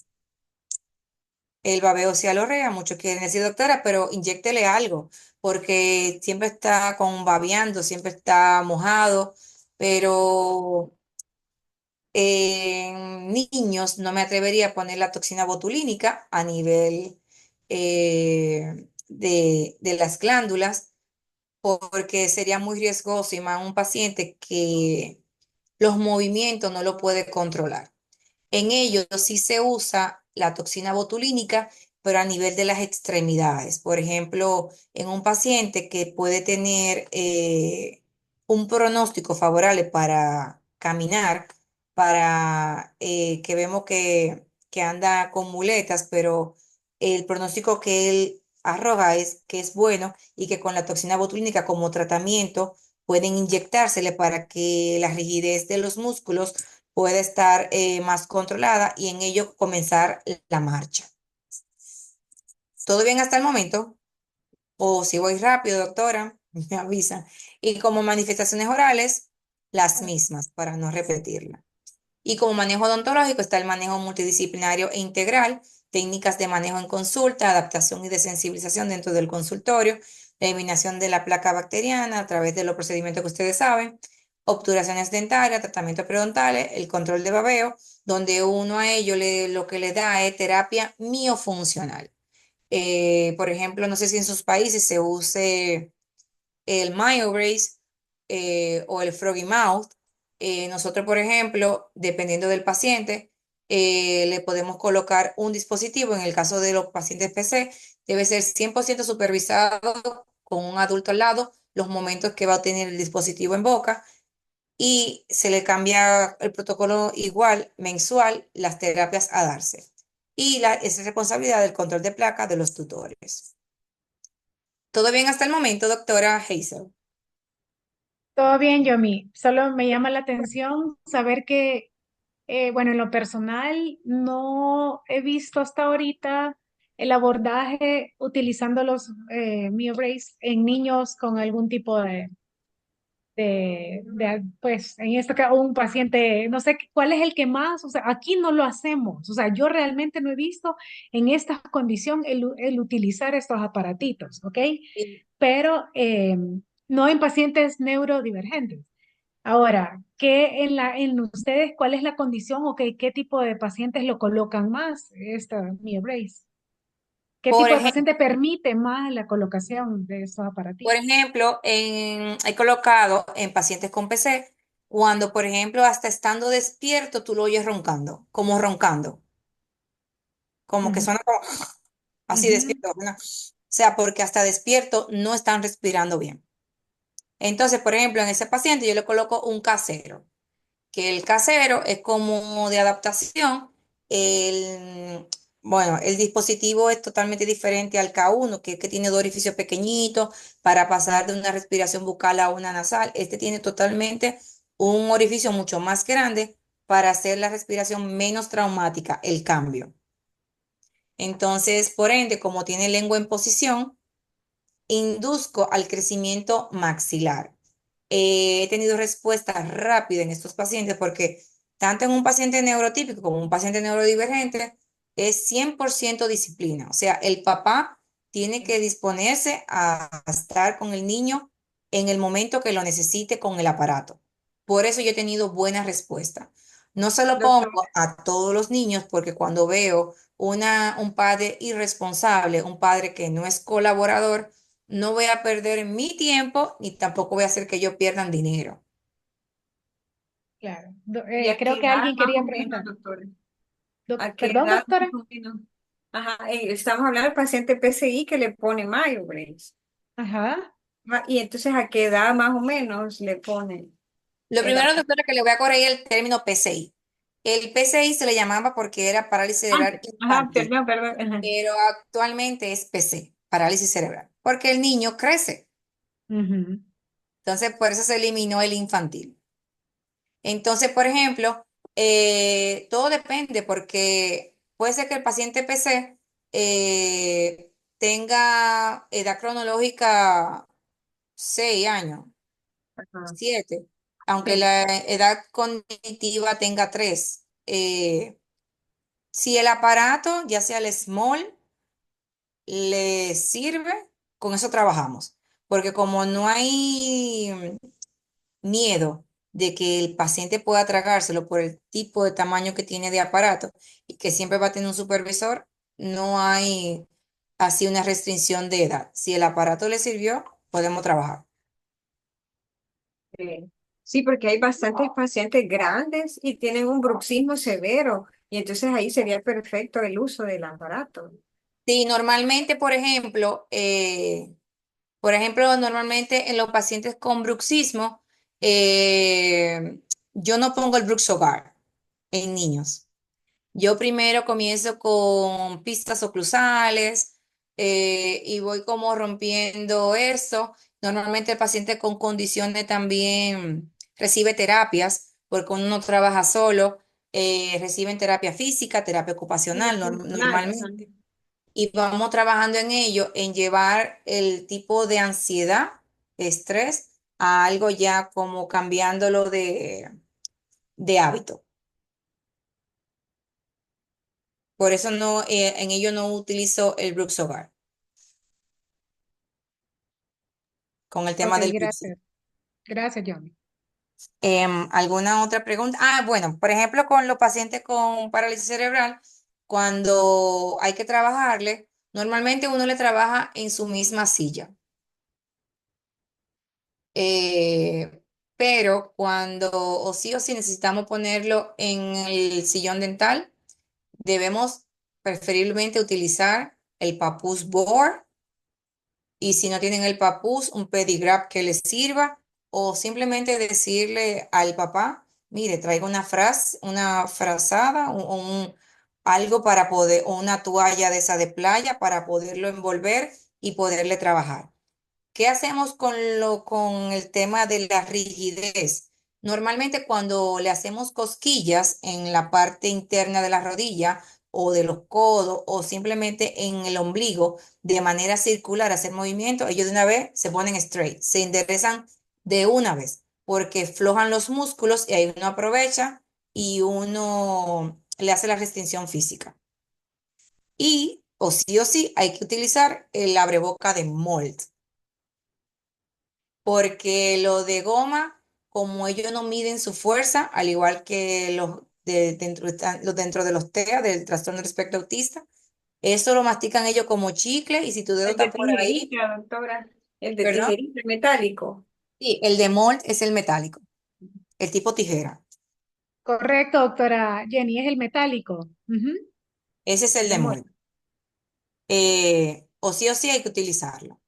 El babeo cialorrea, muchos quieren decir doctora, pero inyéctele algo, porque siempre está con babeando, siempre está mojado, pero en niños no me atrevería a poner la toxina botulínica a nivel de las glándulas, porque sería muy riesgoso y más un paciente que los movimientos no lo puede controlar. En ellos sí se usa la toxina botulínica, pero a nivel de las extremidades. Por ejemplo, en un paciente que puede tener un pronóstico favorable para caminar, para que vemos que anda con muletas, pero el pronóstico que él arroja es que es bueno y que con la toxina botulínica como tratamiento pueden inyectársele para que la rigidez de los músculos puede estar más controlada y en ello comenzar la marcha. ¿Todo bien hasta el momento? O si voy rápido, doctora, me avisa. Y como manifestaciones orales, las mismas, para no repetirla. Y como manejo odontológico está el manejo multidisciplinario e integral, técnicas de manejo en consulta, adaptación y desensibilización dentro del consultorio, la eliminación de la placa bacteriana a través de los procedimientos que ustedes saben, obturaciones dentarias, tratamientos periodontales, el control de babeo, donde uno a ello lo que le da es terapia miofuncional. Por ejemplo, no sé si en sus países se use el MyoBrace o el Froggy Mouth. Nosotros, por ejemplo, dependiendo del paciente, le podemos colocar un dispositivo. En el caso de los pacientes PC, debe ser 100% supervisado con un adulto al lado los momentos que va a tener el dispositivo en boca y se le cambia el protocolo igual mensual, las terapias a darse. Y es responsabilidad del control de placa de los tutores. ¿Todo bien hasta el momento, doctora Hazel? Todo bien, Yomi. Solo me llama la atención saber que, bueno, en lo personal no he visto hasta ahorita el abordaje utilizando los MioBrace en niños con algún tipo pues, en este caso, un paciente, no sé cuál es el que más, o sea, aquí no lo hacemos. O sea, yo realmente no he visto en esta condición el utilizar estos aparatitos, ¿ok? Pero no en pacientes neurodivergentes. Ahora, en ustedes, cuál es la condición o qué tipo de pacientes lo colocan más, esta Mia Brace? ¿Qué Por tipo de ejemplo, paciente permite más la colocación de esos por aparaticos? ejemplo, he colocado en pacientes con PC, cuando, por ejemplo, hasta estando despierto, tú lo oyes roncando, como que Ujú, suena como así ujú, despierto, ¿no? O sea, porque hasta despierto no están respirando bien. Entonces, por ejemplo, en ese paciente yo le coloco un casero, que el casero es como de adaptación. El, bueno, el dispositivo es totalmente diferente al K1, que tiene dos orificios pequeñitos para pasar de una respiración bucal a una nasal. Este tiene totalmente un orificio mucho más grande para hacer la respiración menos traumática, el cambio. Entonces, por ende, como tiene lengua en posición, induzco al crecimiento maxilar. He tenido respuesta rápida en estos pacientes porque tanto en un paciente neurotípico como un paciente neurodivergente es 100% disciplina. O sea, el papá tiene que disponerse a estar con el niño en el momento que lo necesite con el aparato. Por eso yo he tenido buena respuesta. No se lo pongo Doctor, a todos los niños porque cuando veo un padre irresponsable, un padre que no es colaborador, no voy a perder mi tiempo ni tampoco voy a hacer que ellos pierdan dinero. claro. ¿y a Creo qué que edad alguien más quería o menos, preguntar. doctora? ¿A qué Perdón, edad doctora. más o menos? Ajá, estamos hablando del paciente PCI que le pone mayo brace. Ajá. Y entonces, ¿a qué edad más o menos le pone Lo el primero, aparato? doctora, que le voy a corregir el término PCI. El PCI se le llamaba porque era parálisis cerebral Antes, ajá, infantil, perdón, perdón. Ajá. pero actualmente es PC, parálisis cerebral, porque el niño crece. Ujú. Entonces, por eso se eliminó el infantil. Entonces, por ejemplo, todo depende porque puede ser que el paciente PC tenga edad cronológica 6 años, Ajá. 7, aunque Sí, la edad cognitiva tenga 3. Si el aparato, ya sea el small, le sirve, con eso trabajamos. Porque como no hay miedo de que el paciente pueda tragárselo por el tipo de tamaño que tiene de aparato y que siempre va a tener un supervisor, no hay así una restricción de edad. Si el aparato le sirvió, podemos trabajar. sí, porque hay bastantes pacientes grandes y tienen un bruxismo severo, y entonces ahí sería perfecto el uso del aparato. Sí, normalmente, normalmente en los pacientes con bruxismo, yo no pongo el Bruxogar en niños. Yo primero comienzo con pistas oclusales y voy como rompiendo eso. Normalmente el paciente con condiciones también recibe terapias, porque uno no trabaja solo, reciben terapia física, terapia Sí, ocupacional funcional, ajá. normalmente. Y vamos trabajando en ello, en llevar el tipo de ansiedad, estrés, a algo ya como cambiándolo de hábito. Por eso no, en ello no utilizo el Brooks Hogar con el Ok, tema del bruxismo. gracias. Gracias, Johnny. ¿Alguna otra pregunta? Ah, bueno, por ejemplo, con los pacientes con parálisis cerebral, cuando hay que trabajarle, normalmente uno le trabaja en su misma silla. Eh, pero cuando o sí necesitamos ponerlo en el sillón dental, debemos preferiblemente utilizar el papús board, y si no tienen el papús, un pedigrap que les sirva, o simplemente decirle al papá, mire, traiga una frazada, algo para poder, o una toalla de esa de playa para poderlo envolver y poderle trabajar. ¿Qué hacemos con el tema de la rigidez? Normalmente cuando le hacemos cosquillas en la parte interna de la rodilla o de los codos o simplemente en el ombligo de manera circular, hacer movimiento, ellos de una vez se ponen straight, se enderezan de una vez porque flojan los músculos y ahí uno aprovecha y uno le hace la restricción física. Y o sí hay que utilizar el abreboca de Mold, porque lo de goma, como ellos no miden su fuerza, al igual que los dentro de los TEA, del trastorno del espectro autista, Eso lo mastican ellos como chicle y si tu dedo El de está por ahí, tijerita, doctora. El de perdón, tijerita metálico. sí, el de mold es el metálico, el tipo tijera. Correcto, doctora Jenny, es el metálico. Ujú. Ese es el de Demol. mold. O sí hay que utilizarlo.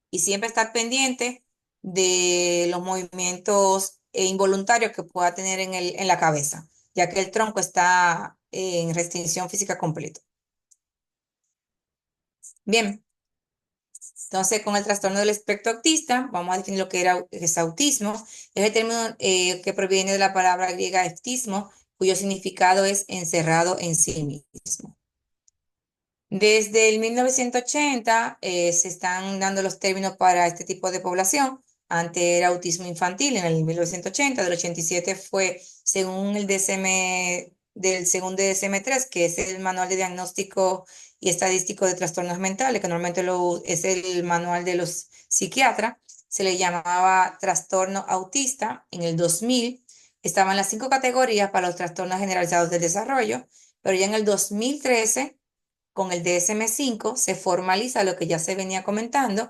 Y siempre estar pendiente de los movimientos involuntarios que pueda tener en la cabeza, ya que el tronco está en restricción física completa. Bien, entonces con el trastorno del espectro autista, vamos a definir lo que es autismo. Es el término que proviene de la palabra griega eftismo, cuyo significado es encerrado en sí mismo. Desde el 1980 se están dando los términos para este tipo de población. Antes era autismo infantil en el 1980, del 87 fue según el DSM, del segundo DSM-3, que es el Manual de Diagnóstico y Estadístico de Trastornos Mentales, que normalmente es el manual de los psiquiatras, se le llamaba trastorno autista. En el 2000 estaban las 5 categorías para los trastornos generalizados del desarrollo, pero ya en el 2013 con el DSM-5 se formaliza lo que ya se venía comentando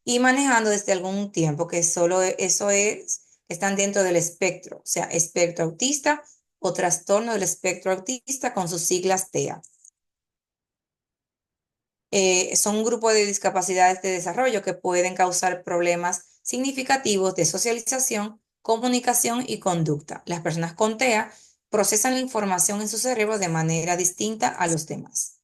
y manejando desde algún tiempo, que solo eso están dentro del espectro, o sea, espectro autista o trastorno del espectro autista con sus siglas TEA. Son un grupo de discapacidades de desarrollo que pueden causar problemas significativos de socialización, comunicación y conducta. Las personas con TEA procesan la información en su cerebro de manera distinta a los demás.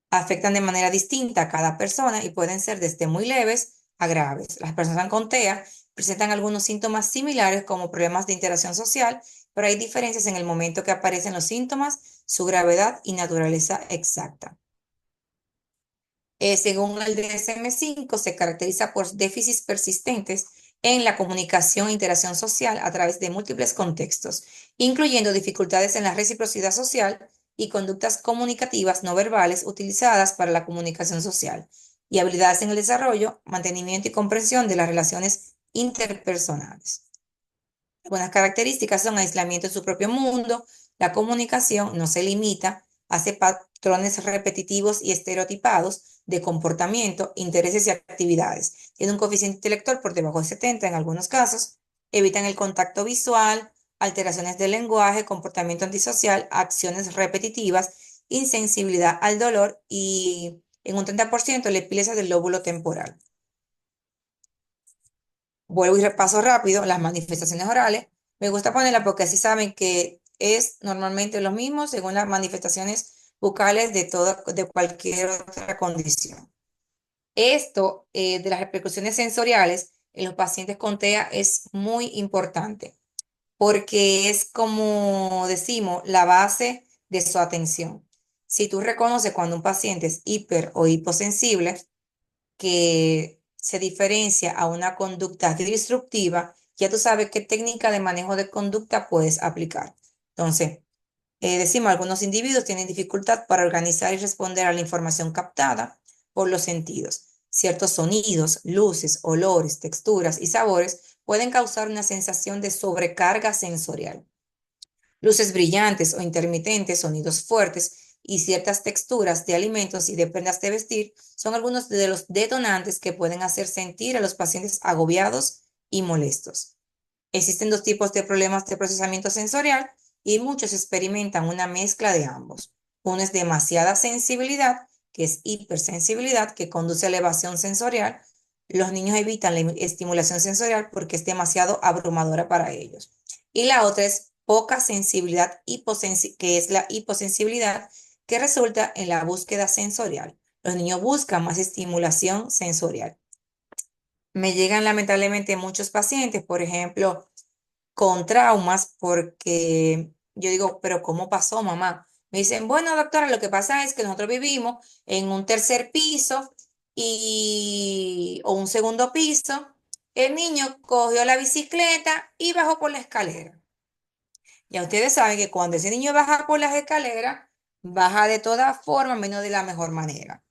Afectan de manera distinta a cada persona y pueden ser desde muy leves a graves. Las personas con TEA presentan algunos síntomas similares como problemas de interacción social, pero hay diferencias en el momento que aparecen los síntomas, su gravedad y naturaleza exacta. Según el DSM-5, se caracteriza por déficits persistentes en la comunicación e interacción social a través de múltiples contextos, incluyendo dificultades en la reciprocidad social y conductas comunicativas no verbales utilizadas para la comunicación social, y habilidades en el desarrollo, mantenimiento y comprensión de las relaciones interpersonales. Algunas características son aislamiento en su propio mundo, la comunicación no se limita, hace patrones repetitivos y estereotipados de comportamiento, intereses y actividades. Tiene un coeficiente intelectual por debajo de 70 en algunos casos, evitan el contacto visual, alteraciones del lenguaje, comportamiento antisocial, acciones repetitivas, insensibilidad al dolor y en un 30% la epilepsia del lóbulo temporal. Vuelvo y repaso rápido las manifestaciones orales. Me gusta ponerla porque así saben que es normalmente lo mismo según las manifestaciones bucales de cualquier otra condición. Esto de las repercusiones sensoriales en los pacientes con TEA es muy importante porque es como decimos la base de su atención. Si tú reconoces cuando un paciente es hiper o hiposensible, que se diferencia a una conducta disruptiva, ya tú sabes qué técnica de manejo de conducta puedes aplicar. Entonces, decimos, algunos individuos tienen dificultad para organizar y responder a la información captada por los sentidos. Ciertos sonidos, luces, olores, texturas y sabores pueden causar una sensación de sobrecarga sensorial. Luces brillantes o intermitentes, sonidos fuertes y ciertas texturas de alimentos y de prendas de vestir son algunos de los detonantes que pueden hacer sentir a los pacientes agobiados y molestos. Existen dos tipos de problemas de procesamiento sensorial y muchos experimentan una mezcla de ambos. Uno es demasiada sensibilidad, que es hipersensibilidad, que conduce a elevación sensorial. Los niños evitan la estimulación sensorial porque es demasiado abrumadora para ellos. Y la otra es poca sensibilidad, que es la hiposensibilidad, que resulta en la búsqueda sensorial. Los niños buscan más estimulación sensorial. Me llegan lamentablemente muchos pacientes, por ejemplo, con traumas, porque yo digo, pero ¿cómo pasó, mamá? Me dicen, bueno, doctora, lo que pasa es que nosotros vivimos en un tercer piso o un segundo piso. El niño cogió la bicicleta y bajó por la escalera. Ya ustedes saben que cuando ese niño baja por las escaleras, baja de todas formas, menos de la mejor manera.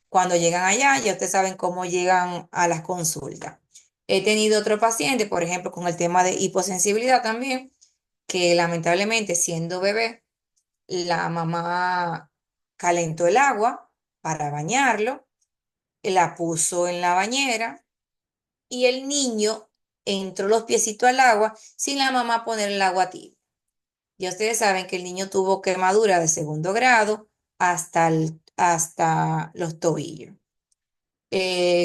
Cuando llegan allá, ya ustedes saben cómo llegan a las consultas. He tenido otro paciente, por ejemplo, con el tema de hiposensibilidad también, que lamentablemente siendo bebé, la mamá calentó el agua para bañarlo, la puso en la bañera y el niño entró los piecitos al agua sin la mamá poner el agua tibia. Ya ustedes saben que el niño tuvo quemadura de segundo grado hasta los tobillos.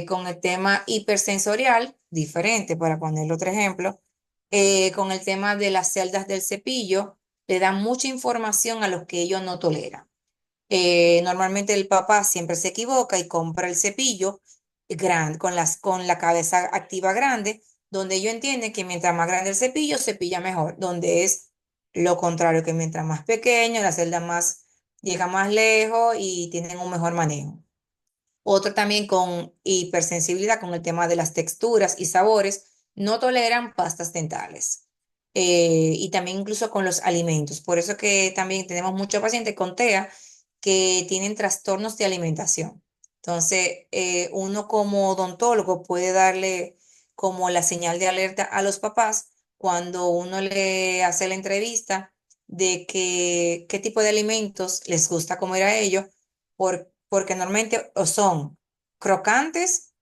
Con el tema hipersensorial, diferente, para ponerle otro ejemplo, con el tema de las celdas del cepillo, le dan mucha información a los que ellos no toleran. Normalmente el papá siempre se equivoca y compra el cepillo grande, con la cabeza activa grande, donde ellos entienden que mientras más grande el cepillo, cepilla mejor, donde es lo contrario, que mientras más pequeño, la celda más llega más lejos y tienen un mejor manejo. Otro también con hipersensibilidad con el tema de las texturas y sabores, no toleran pastas dentales. Y también incluso con los alimentos. Por eso que también tenemos muchos pacientes con TEA que tienen trastornos de alimentación. Entonces, uno como odontólogo puede darle como la señal de alerta a los papás cuando uno le hace la entrevista de que, qué tipo de alimentos les gusta comer a ellos porque normalmente o son crocantes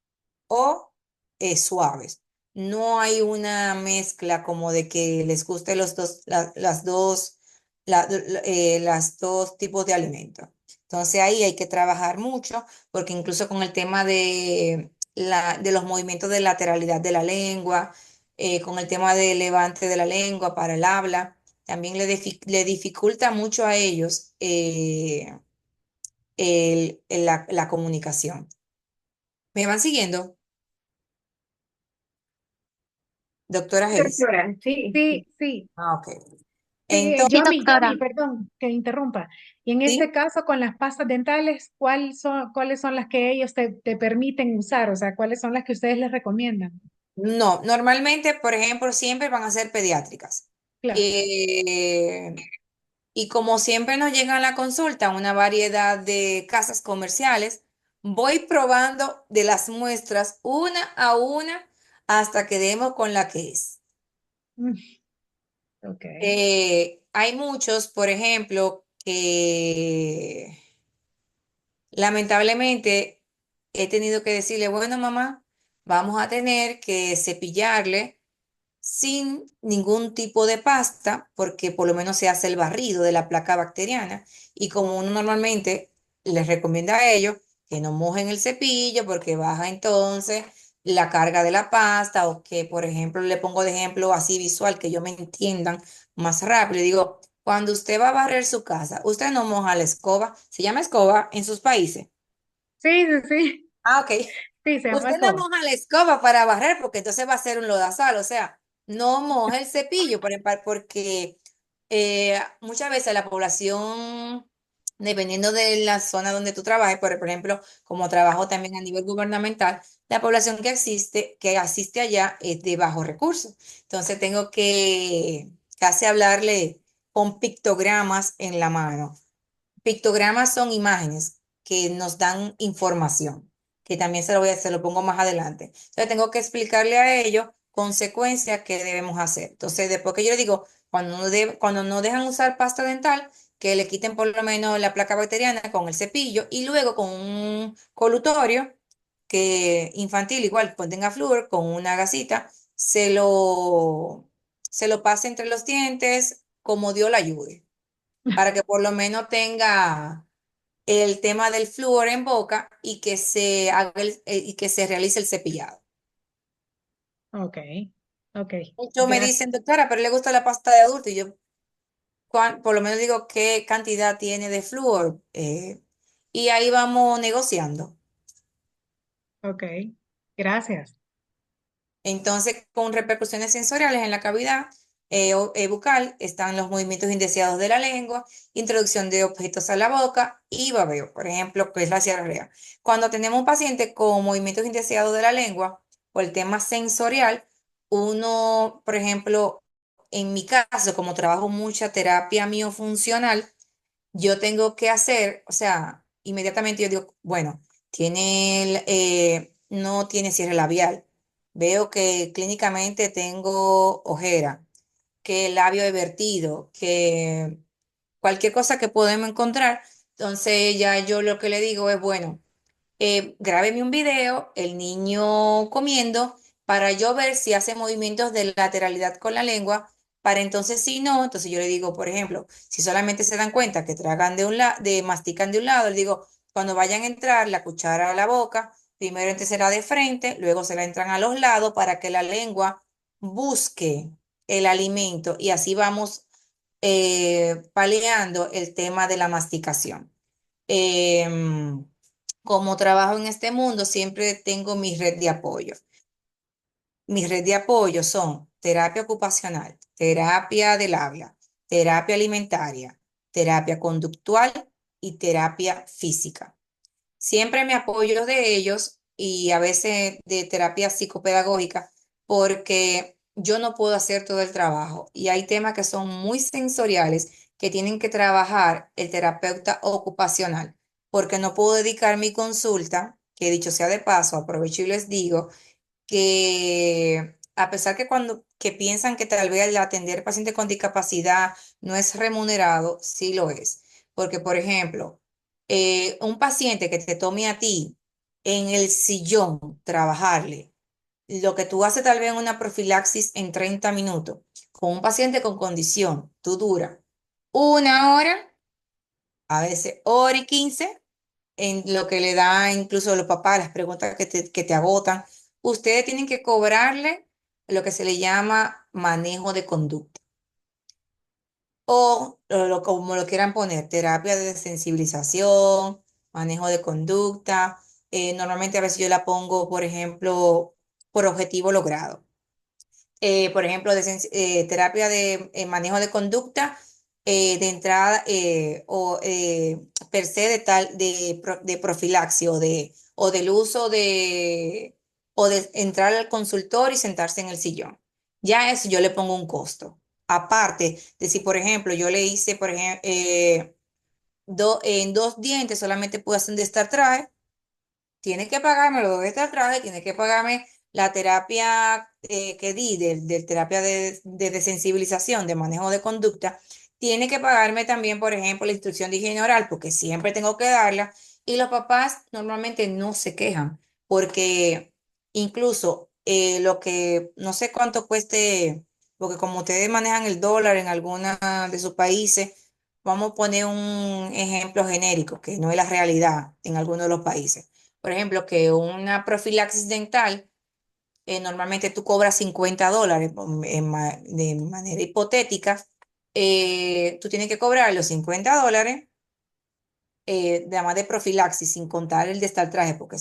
o suaves. No hay una mezcla como de que les guste los dos, las dos tipos de alimentos. Entonces ahí hay que trabajar mucho porque incluso con el tema de los movimientos de lateralidad de la lengua, con el tema del levante de la lengua para el habla, también le dificulta mucho a ellos la comunicación. ¿Me van siguiendo, doctora Gélis? Doctora, sí. Sí, sí. Ah, ok. Sí, Entonces, Sí, Yomi, doctora. perdón que interrumpa. Y en este sí, caso, con las pastas dentales, cuáles son las que ellos te permiten usar? O sea, ¿cuáles son las que ustedes les recomiendan? no, normalmente, por ejemplo, siempre van a ser pediátricas. Claro. Eh, y como siempre nos llega a la consulta una variedad de casas comerciales, voy probando de las muestras una a una hasta que demos con la que es. Mm, ok. Hay muchos, por ejemplo, que lamentablemente he tenido que decirle, bueno, mamá, vamos a tener que cepillarle sin ningún tipo de pasta, porque por lo menos se hace el barrido de la placa bacteriana. Y como uno normalmente les recomienda a ellos que no mojen el cepillo porque baja entonces la carga de la pasta, o que, por ejemplo, le pongo de ejemplo así visual, que ellos me entiendan más rápido. Digo, cuando usted va a barrer su casa, usted no moja la escoba, se llama escoba en sus países. Sí, sí, sí. Ah, ok. Sí, se llama Usted no escoba. moja la escoba para barrer porque entonces va a ser un lodazal, o sea, no moja el cepillo porque muchas veces la población, dependiendo de la zona donde tú trabajes, por ejemplo, como trabajo también a nivel gubernamental, la población que asiste allá es de bajos recursos. Entonces tengo que casi hablarle con pictogramas en la mano. Pictogramas son imágenes que nos dan información, que también se lo pongo más adelante. Entonces tengo que explicarle a ellos consecuencias que debemos hacer. Entonces, después que yo le digo, cuando no dejan usar pasta dental, que le quiten por lo menos la placa bacteriana con el cepillo y luego con un colutorio que infantil, igual, pues tenga flúor, con una gasita, se lo pase entre los dientes como Dios la ayude, para que por lo menos tenga el tema del flúor en boca y que se haga y que se realice el cepillado. Ok, ok. Muchos me Gracias. dicen, doctora, pero le gusta la pasta de adulto y yo por lo menos digo qué cantidad tiene de flúor, y ahí vamos negociando. Ok, gracias. Entonces, con repercusiones sensoriales en la cavidad bucal están los movimientos indeseados de la lengua, introducción de objetos a la boca y babeo, por ejemplo, que es la diarrea. Cuando tenemos un paciente con movimientos indeseados de la lengua o el tema sensorial, uno, por ejemplo, en mi caso, como trabajo mucha terapia miofuncional, yo tengo que hacer, o sea, inmediatamente yo digo, bueno, no tiene cierre labial. Veo que clínicamente tengo ojera, que el labio es vertido, que cualquier cosa que podemos encontrar, Entonces ya yo lo que le digo es, bueno, grábeme un video, el niño comiendo, para yo ver si hace movimientos de lateralidad con la lengua, para entonces si no, entonces yo le digo, por ejemplo, si solamente se dan cuenta que tragan de un lado, de mastican de un lado, le digo, cuando vayan a entrar la cuchara a la boca, primero entonces será de frente, luego se la entran a los lados para que la lengua busque el alimento y así vamos paliando el tema de la masticación. Em, Como trabajo en este mundo, siempre tengo mi red de apoyo. Mi red de apoyo son terapia ocupacional, terapia del habla, terapia alimentaria, terapia conductual y terapia física. Siempre me apoyo de ellos y a veces de terapia psicopedagógica porque yo no puedo hacer todo el trabajo y hay temas que son muy sensoriales que tienen que trabajar el terapeuta ocupacional porque no puedo dedicar mi consulta, que dicho sea de paso, aprovecho y les digo que a pesar que cuando que piensan que tal vez el atender pacientes con discapacidad no es remunerado, sí lo es. Porque, por ejemplo, un paciente que te tome a ti en el sillón trabajarle, lo que tú haces tal vez en una profilaxis en 30 minutos, con un paciente con condición, tú dura 1 hora, a veces hora y 15 en lo que le da incluso a los papás, las preguntas que te agotan. Ustedes tienen que cobrarle lo que se le llama manejo de conducta o como lo quieran poner, terapia de sensibilización, manejo de conducta. Normalmente a veces yo la pongo, por ejemplo, por objetivo logrado. Por ejemplo, terapia de manejo de conducta de entrada o per se de tal de profilaxia o del uso o de entrar al consultorio y sentarse en el sillón. Ya eso yo le pongo un costo. Aparte de si, por ejemplo, yo le hice, por ejemplo, en 2 dientes solamente puedo hacer un destartraje, tiene que pagarme lo de este traje, tiene que pagarme la terapia que di, de terapia de desensibilización, de manejo de conducta, tiene que pagarme también, por ejemplo, la instrucción de higiene oral, porque siempre tengo que darla, y los papás normalmente no se quejan, porque incluso lo que no sé cuánto cueste, porque como ustedes manejan el dólar en alguna de sus países, vamos a poner un ejemplo genérico, que no es la realidad en algunos de los países. Por ejemplo, que una profilaxis dental, normalmente tú cobras $50 de manera hipotética, tú tienes que cobrar los $50 de más de profilaxis, sin contar el de estar traje, porque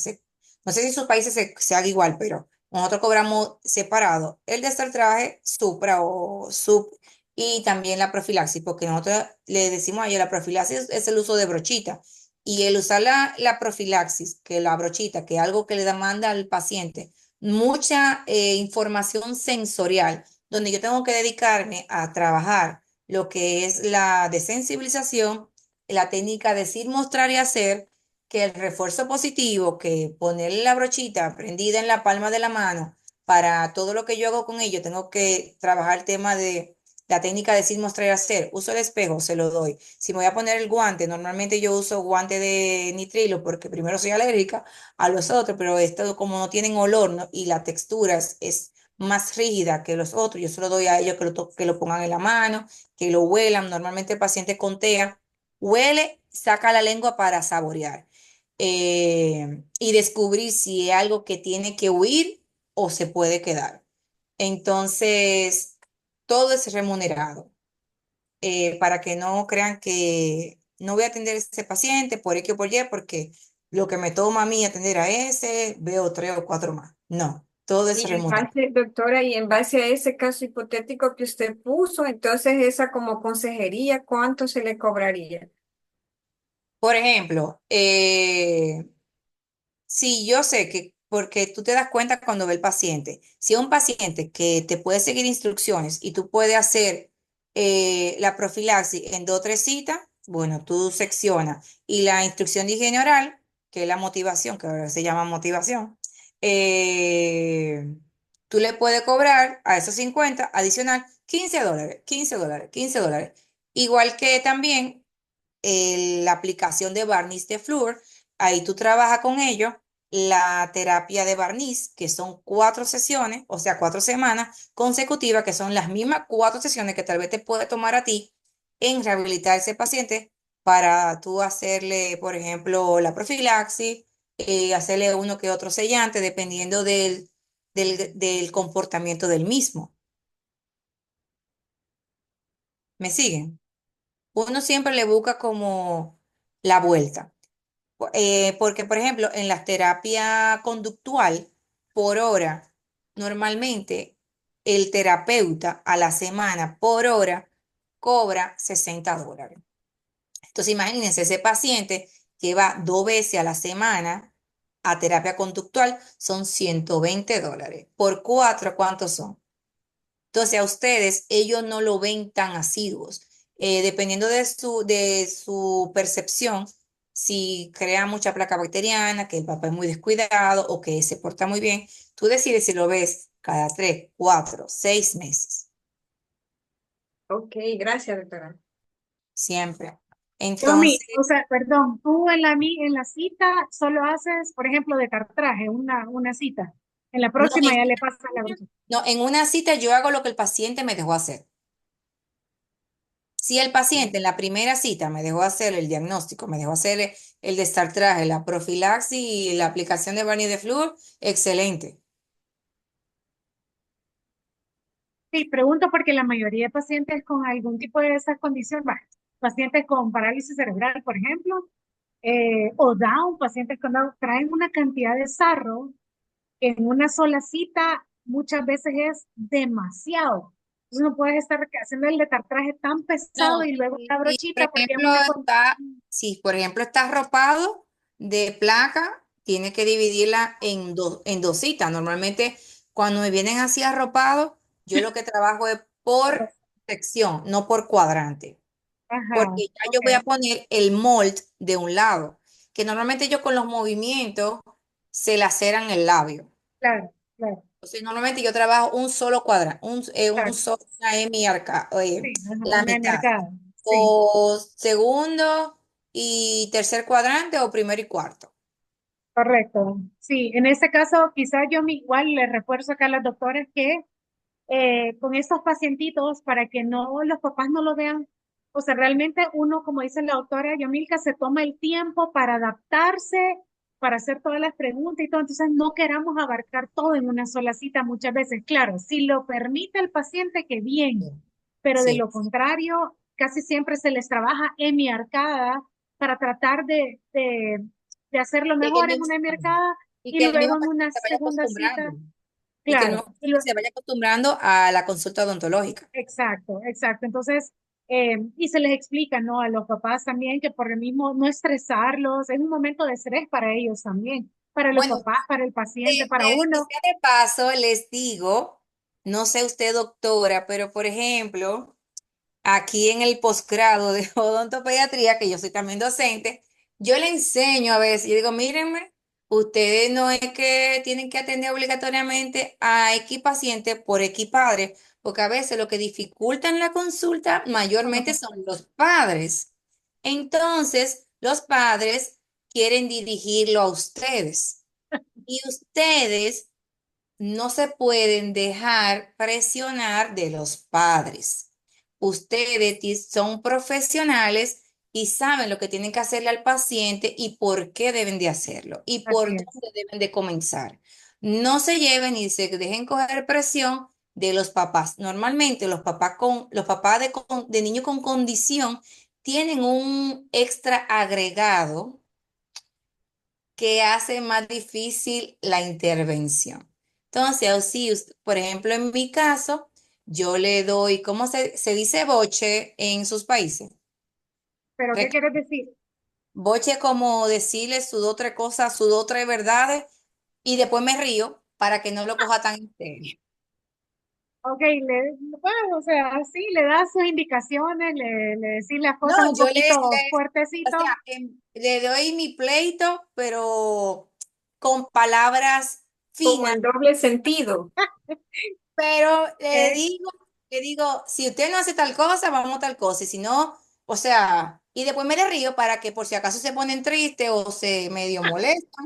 no sé si en sus países se haga igual, pero nosotros cobramos separado el de estar traje, supra o sub, y también la profilaxis, porque nosotros le decimos a ella, la profilaxis es el uso de brochita, y el usar la profilaxis, que la brochita, que es algo que le demanda al paciente, mucha información sensorial, donde yo tengo que dedicarme a trabajar lo que es la desensibilización, la técnica decir, mostrar y hacer, que el refuerzo positivo, que ponerle la brochita prendida en la palma de la mano, para todo lo que yo hago con ello, tengo que trabajar el tema de la técnica de decir, mostrar y hacer. Uso el espejo, se lo doy. Si me voy a poner el guante, normalmente yo uso guante de nitrilo porque primero soy alérgica a los otros, pero esto como no tienen olor, ¿no? Y la textura es más rígida que los otros, yo se lo doy a ellos que lo pongan en la mano, que lo huelan. Normalmente el paciente con TEA huele, saca la lengua para saborear y descubrir si es algo que tiene que huir o se puede quedar. Entonces, todo es remunerado para que no crean que no voy a atender a ese paciente por X o por Y, porque lo que me toma a mí atender a ese, veo 3 o 4 más. No, todo es Y en remunerado. base, doctora, y en base a ese caso hipotético que usted puso, entonces esa como consejería, ¿cuánto se le cobraría? Por ejemplo, sí, yo sé que porque tú te das cuenta cuando ve el paciente. Si es un paciente que te puede seguir instrucciones y tú puedes hacer la profilaxis en 2 o 3 citas, bueno, tú seccionas. Y la instrucción de higiene oral, que es la motivación, que ahora se llama motivación, eh, tú le puedes cobrar a esos 50 adicional $15, $15, $15. Igual que también la aplicación de barniz de flúor. Ahí tú trabajas con ellos la terapia de barniz, que son 4 sesiones, o sea, 4 semanas consecutivas, que son las mismas 4 sesiones que tal vez te puede tomar a ti en rehabilitar a ese paciente para tú hacerle, por ejemplo, la profilaxis, hacerle uno que otro sellante, dependiendo del comportamiento del mismo. ¿Me siguen? Uno siempre le busca como la vuelta. Porque, por ejemplo, en la terapia conductual, por hora, normalmente el terapeuta a la semana por hora cobra $60. Entonces, imagínense, ese paciente que va 2 veces a la semana a terapia conductual, son $120. Por 4, ¿cuántos son? Entonces, a ustedes, ellos no lo ven tan asiduos. Dependiendo de su percepción, si crea mucha placa bacteriana, que el papá es muy descuidado o que se porta muy bien, tú decides si lo ves cada 3, 4, 6 meses, Ok, gracias, doctora. siempre. Yomi, Entonces, o sea, perdón, tú en la cita solo haces, por ejemplo, de tartraje, una cita. En la no, próxima ya le pasas la próxima. en una cita yo hago lo que el paciente me dejó hacer. Si el paciente en la primera cita me dejó hacer el diagnóstico, me dejó hacer el destartraje, la profilaxis y la aplicación de barniz de flúor, excelente. Sí, pregunto porque la mayoría de pacientes con algún tipo de esas condiciones, bueno, pacientes con parálisis cerebral, por ejemplo, o Down, pacientes con Down, traen una cantidad de sarro que en una sola cita muchas veces es demasiado. Entonces no puedes estar haciendo el detartraje tan pesado No, y luego la por brochita porque es ejemplo una si por ejemplo está arropado de placa, tiene que dividirla en dos citas. Normalmente cuando me vienen así arropados, yo lo que trabajo es por sección, no por cuadrante. Ajá, Porque ya yo ok, voy a poner el mold de un lado, que normalmente yo con los movimientos se laceran el labio. claro, claro, Entonces, normalmente yo trabajo un solo cuadrante, un claro. solo, una M arca, Sí, ajá, la una mitad, mercado, sí. o segundo y tercer cuadrante, o primero y cuarto. Correcto. Sí, en este caso, quizás igual le refuerzo acá a las doctoras que con estos pacientitos, para que no los papás no lo vean, o sea, realmente uno, como dice la doctora Yomilka, se toma el tiempo para adaptarse, para hacer todas las preguntas y todo, entonces no queramos abarcar todo en una sola cita muchas veces. Claro, si lo permite el paciente, que bien, pero de Sí, lo contrario, casi siempre se les trabaja hemiarcada para tratar de hacerlo y que el mejor en mismo, una hemiarcada y y que el mismo luego en paciente una se vaya segunda cita, acostumbrando, y que el claro. mismo paciente se vaya acostumbrando a la consulta odontológica. Exacto, exacto. Entonces, y se les explica, ¿no? A los papás también que por el mismo no estresarlos, es un momento de estrés para ellos también, para los Bueno, papás, para el paciente, para que uno. sea de paso, les digo, no sé usted, doctora, pero por ejemplo, aquí en el posgrado de odontopediatría, que yo soy también docente, yo le enseño a veces, yo digo, mírenme, ustedes no es que tienen que atender obligatoriamente a X paciente por X padre, porque a veces lo que dificultan la consulta mayormente son los padres. Entonces, los padres quieren dirigirlo a ustedes y ustedes no se pueden dejar presionar de los padres. Ustedes son profesionales y saben lo que tienen que hacerle al paciente y por qué deben de hacerlo y por Así es, dónde deben de comenzar. No se lleven y se dejen coger presión de los papás. Normalmente los papás de niños con condición tienen un extra agregado que hace más difícil la intervención. Entonces, si, por ejemplo, en mi caso, yo le doy, ¿cómo se dice boche en sus países? pero ¿qué Rec- quieres decir? Boche es como decirle sus dos, tres cosas, sus dos, tres verdades, y después me río para que no lo coja tan en serio. Ok, bueno, o sea, sí, le das sus indicaciones, le decís las No, cosas un yo le, poquito o fuertecito, sea, le doy mi pleito, pero con palabras Como finas. en doble sentido. Pero ¿ok? le digo, si usted no hace tal cosa, vamos a tal cosa. Y si no, o sea, Y después me le río para que por si acaso se ponen tristes o se medio molestan.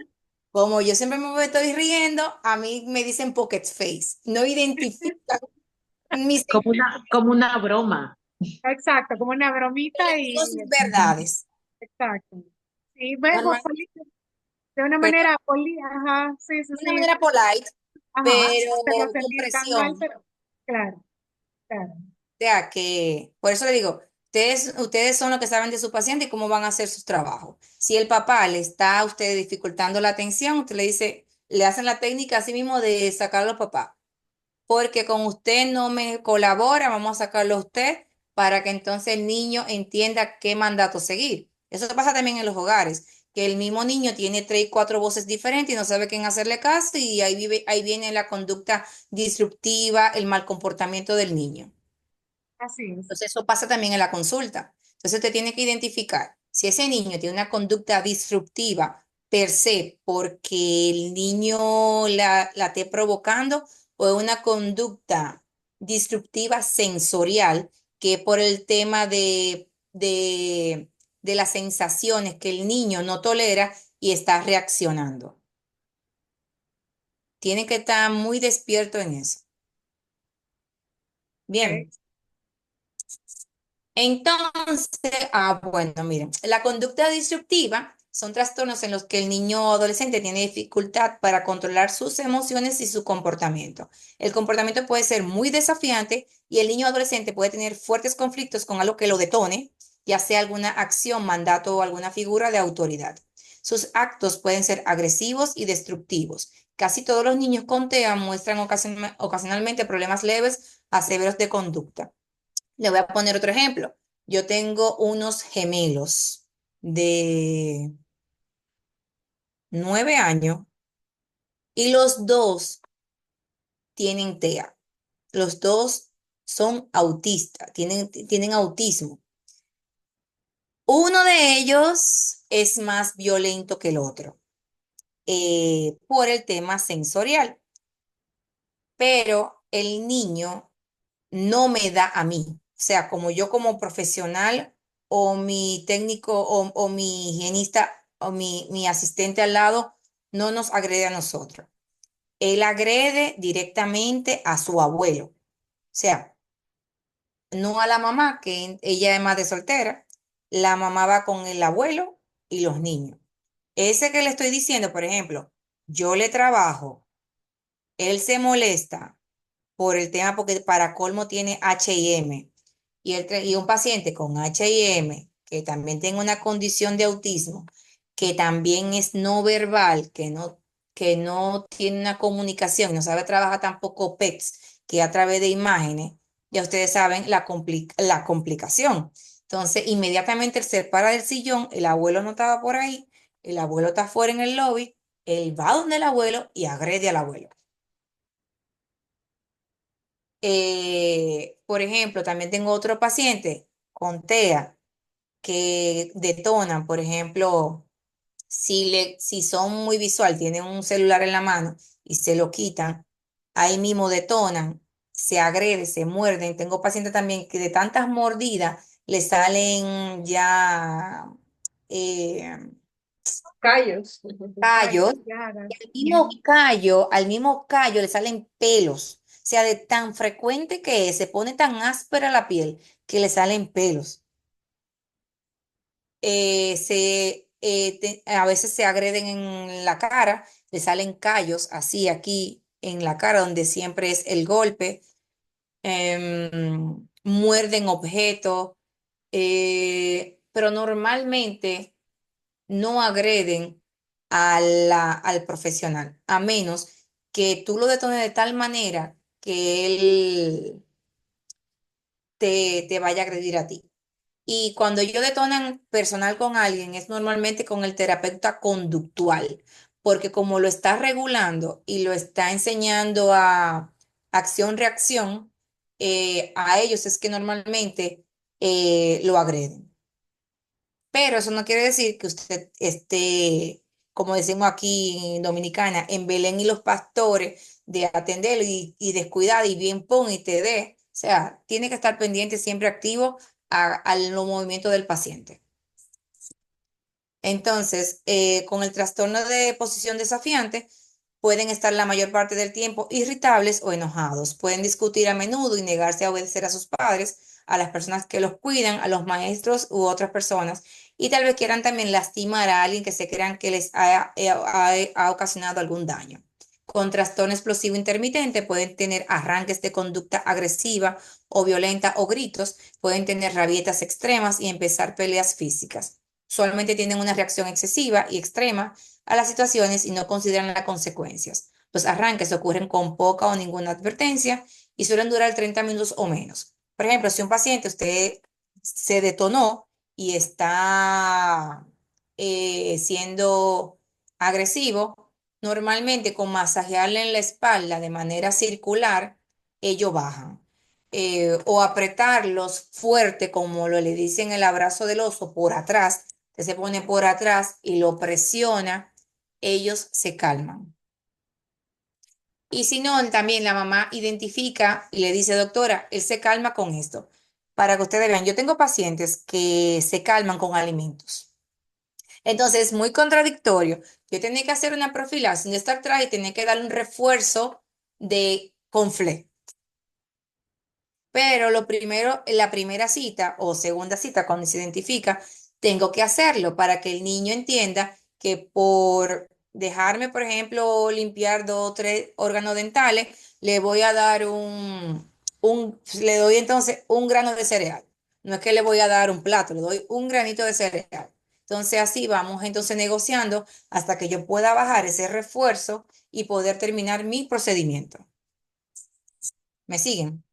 Como yo siempre me estoy riendo, a mí me dicen pocket face. No identifican mis Como una broma. Exacto, como una bromita digo y sus verdades. exacto. Sí, bueno, Normal, de una pero manera ajá, sí, sí, de una sí, manera polite, ajá, pero hacerlo con sentir tan mal, presión. pero claro, claro. O sea que, por eso le digo, ustedes son los que saben de su paciente y cómo van a hacer sus trabajos. Si el papá le está a usted dificultando la atención, usted le dice, le hacen la técnica así mismo de sacar a los papás. Porque con usted no me colabora, vamos a sacarlo a usted para que entonces el niño entienda qué mandato seguir. Eso pasa también en los hogares, que el mismo niño tiene tres y cuatro voces diferentes y no sabe quién hacerle caso y ahí viene la conducta disruptiva, el mal comportamiento del niño. Así es. Entonces eso pasa también en la consulta. Entonces usted tiene que identificar si ese niño tiene una conducta disruptiva per se porque el niño la esté provocando o es una conducta disruptiva sensorial que por el tema de las sensaciones que el niño no tolera y está reaccionando. Tiene que estar muy despierto en eso. Ok. Bien. Entonces, bueno, miren, la conducta disruptiva son trastornos en los que el niño o adolescente tiene dificultad para controlar sus emociones y su comportamiento. El comportamiento puede ser muy desafiante y el niño o adolescente puede tener fuertes conflictos con algo que lo detone, ya sea alguna acción, mandato o alguna figura de autoridad. Sus actos pueden ser agresivos y destructivos. Casi todos los niños con TEA muestran ocasionalmente problemas leves a severos de conducta. Le voy a poner otro ejemplo. Yo tengo unos gemelos de 9 años y los dos tienen TEA. Los dos son autistas, tienen autismo. Uno de ellos es más violento que el otro por el tema sensorial, pero el niño no me da a mí. O sea, como yo como profesional o mi técnico o mi higienista o mi asistente al lado no nos agrede a nosotros. Él agrede directamente a su abuelo. O sea, no a la mamá, que ella es madre soltera. La mamá va con el abuelo y los niños. Ese que le estoy diciendo, por ejemplo, yo le trabajo, él se molesta por el tema porque para colmo tiene H&M y un paciente con H&M que también tiene una condición de autismo, que también es no verbal, que no tiene una comunicación, no sabe trabajar tampoco PECs, que a través de imágenes, ya ustedes saben la complicación. Entonces, inmediatamente él se para del sillón, el abuelo no estaba por ahí, el abuelo está fuera en el lobby, él va donde el abuelo y agrede al abuelo. Por ejemplo, también tengo otro paciente con TEA que detonan, por ejemplo, si son muy visual, tienen un celular en la mano y se lo quitan, ahí mismo detonan, se agreden, se muerden. Tengo pacientes también que de tantas mordidas le salen ya eh, Callos. callos. Callos, llagas. Al mismo callo le salen pelos. O sea, de tan frecuente que es, se pone tan áspera la piel que le salen pelos. A veces se agreden en la cara, le salen callos así aquí en la cara donde siempre es el golpe. Muerden objetos, pero normalmente no agreden al profesional, a menos que tú lo detones de tal manera que él te vaya a agredir a ti. Y cuando ellos detonan personal con alguien, es normalmente con el terapeuta conductual, porque como lo está regulando y lo está enseñando a acción-reacción, a ellos es que normalmente lo agreden. Pero eso no quiere decir que usted esté, como decimos aquí en Dominicana, en Belén y los pastores, de atenderlo y descuidar y bien pon y te dé. O sea, tiene que estar pendiente, siempre activo a los movimientos del paciente. Entonces, con el trastorno de posición desafiante, pueden estar la mayor parte del tiempo irritables o enojados. Pueden discutir a menudo y negarse a obedecer a sus padres, a las personas que los cuidan, a los maestros u otras personas. Y tal vez quieran también lastimar a alguien que se crean que les ha ocasionado algún daño. Con trastorno explosivo intermitente pueden tener arranques de conducta agresiva o violenta o gritos, pueden tener rabietas extremas y empezar peleas físicas. Usualmente tienen una reacción excesiva y extrema a las situaciones y no consideran las consecuencias. Los arranques ocurren con poca o ninguna advertencia y suelen durar 30 minutos o menos. Por ejemplo, si un paciente usted se detonó y está siendo agresivo, normalmente con masajearle en la espalda de manera circular, ellos bajan. O apretarlos fuerte, como lo le dicen el abrazo del oso, por atrás, que se pone por atrás y lo presiona, ellos se calman. Y si no, también la mamá identifica y le dice, doctora, él se calma con esto. Para que ustedes vean, yo tengo pacientes que se calman con alimentos. Entonces, es muy contradictorio. Yo tenía que hacer una profilaxis de estar atrás y tenía que darle un refuerzo de conflé. Pero lo primero, en la primera cita o segunda cita, cuando se identifica, tengo que hacerlo para que el niño entienda que por dejarme, por ejemplo, limpiar 2 o 3 órganos dentales, le voy a dar le doy entonces un grano de cereal. No es que le voy a dar un plato, le doy un granito de cereal. Entonces así vamos entonces negociando hasta que yo pueda bajar ese refuerzo y poder terminar mi procedimiento. ¿Me siguen?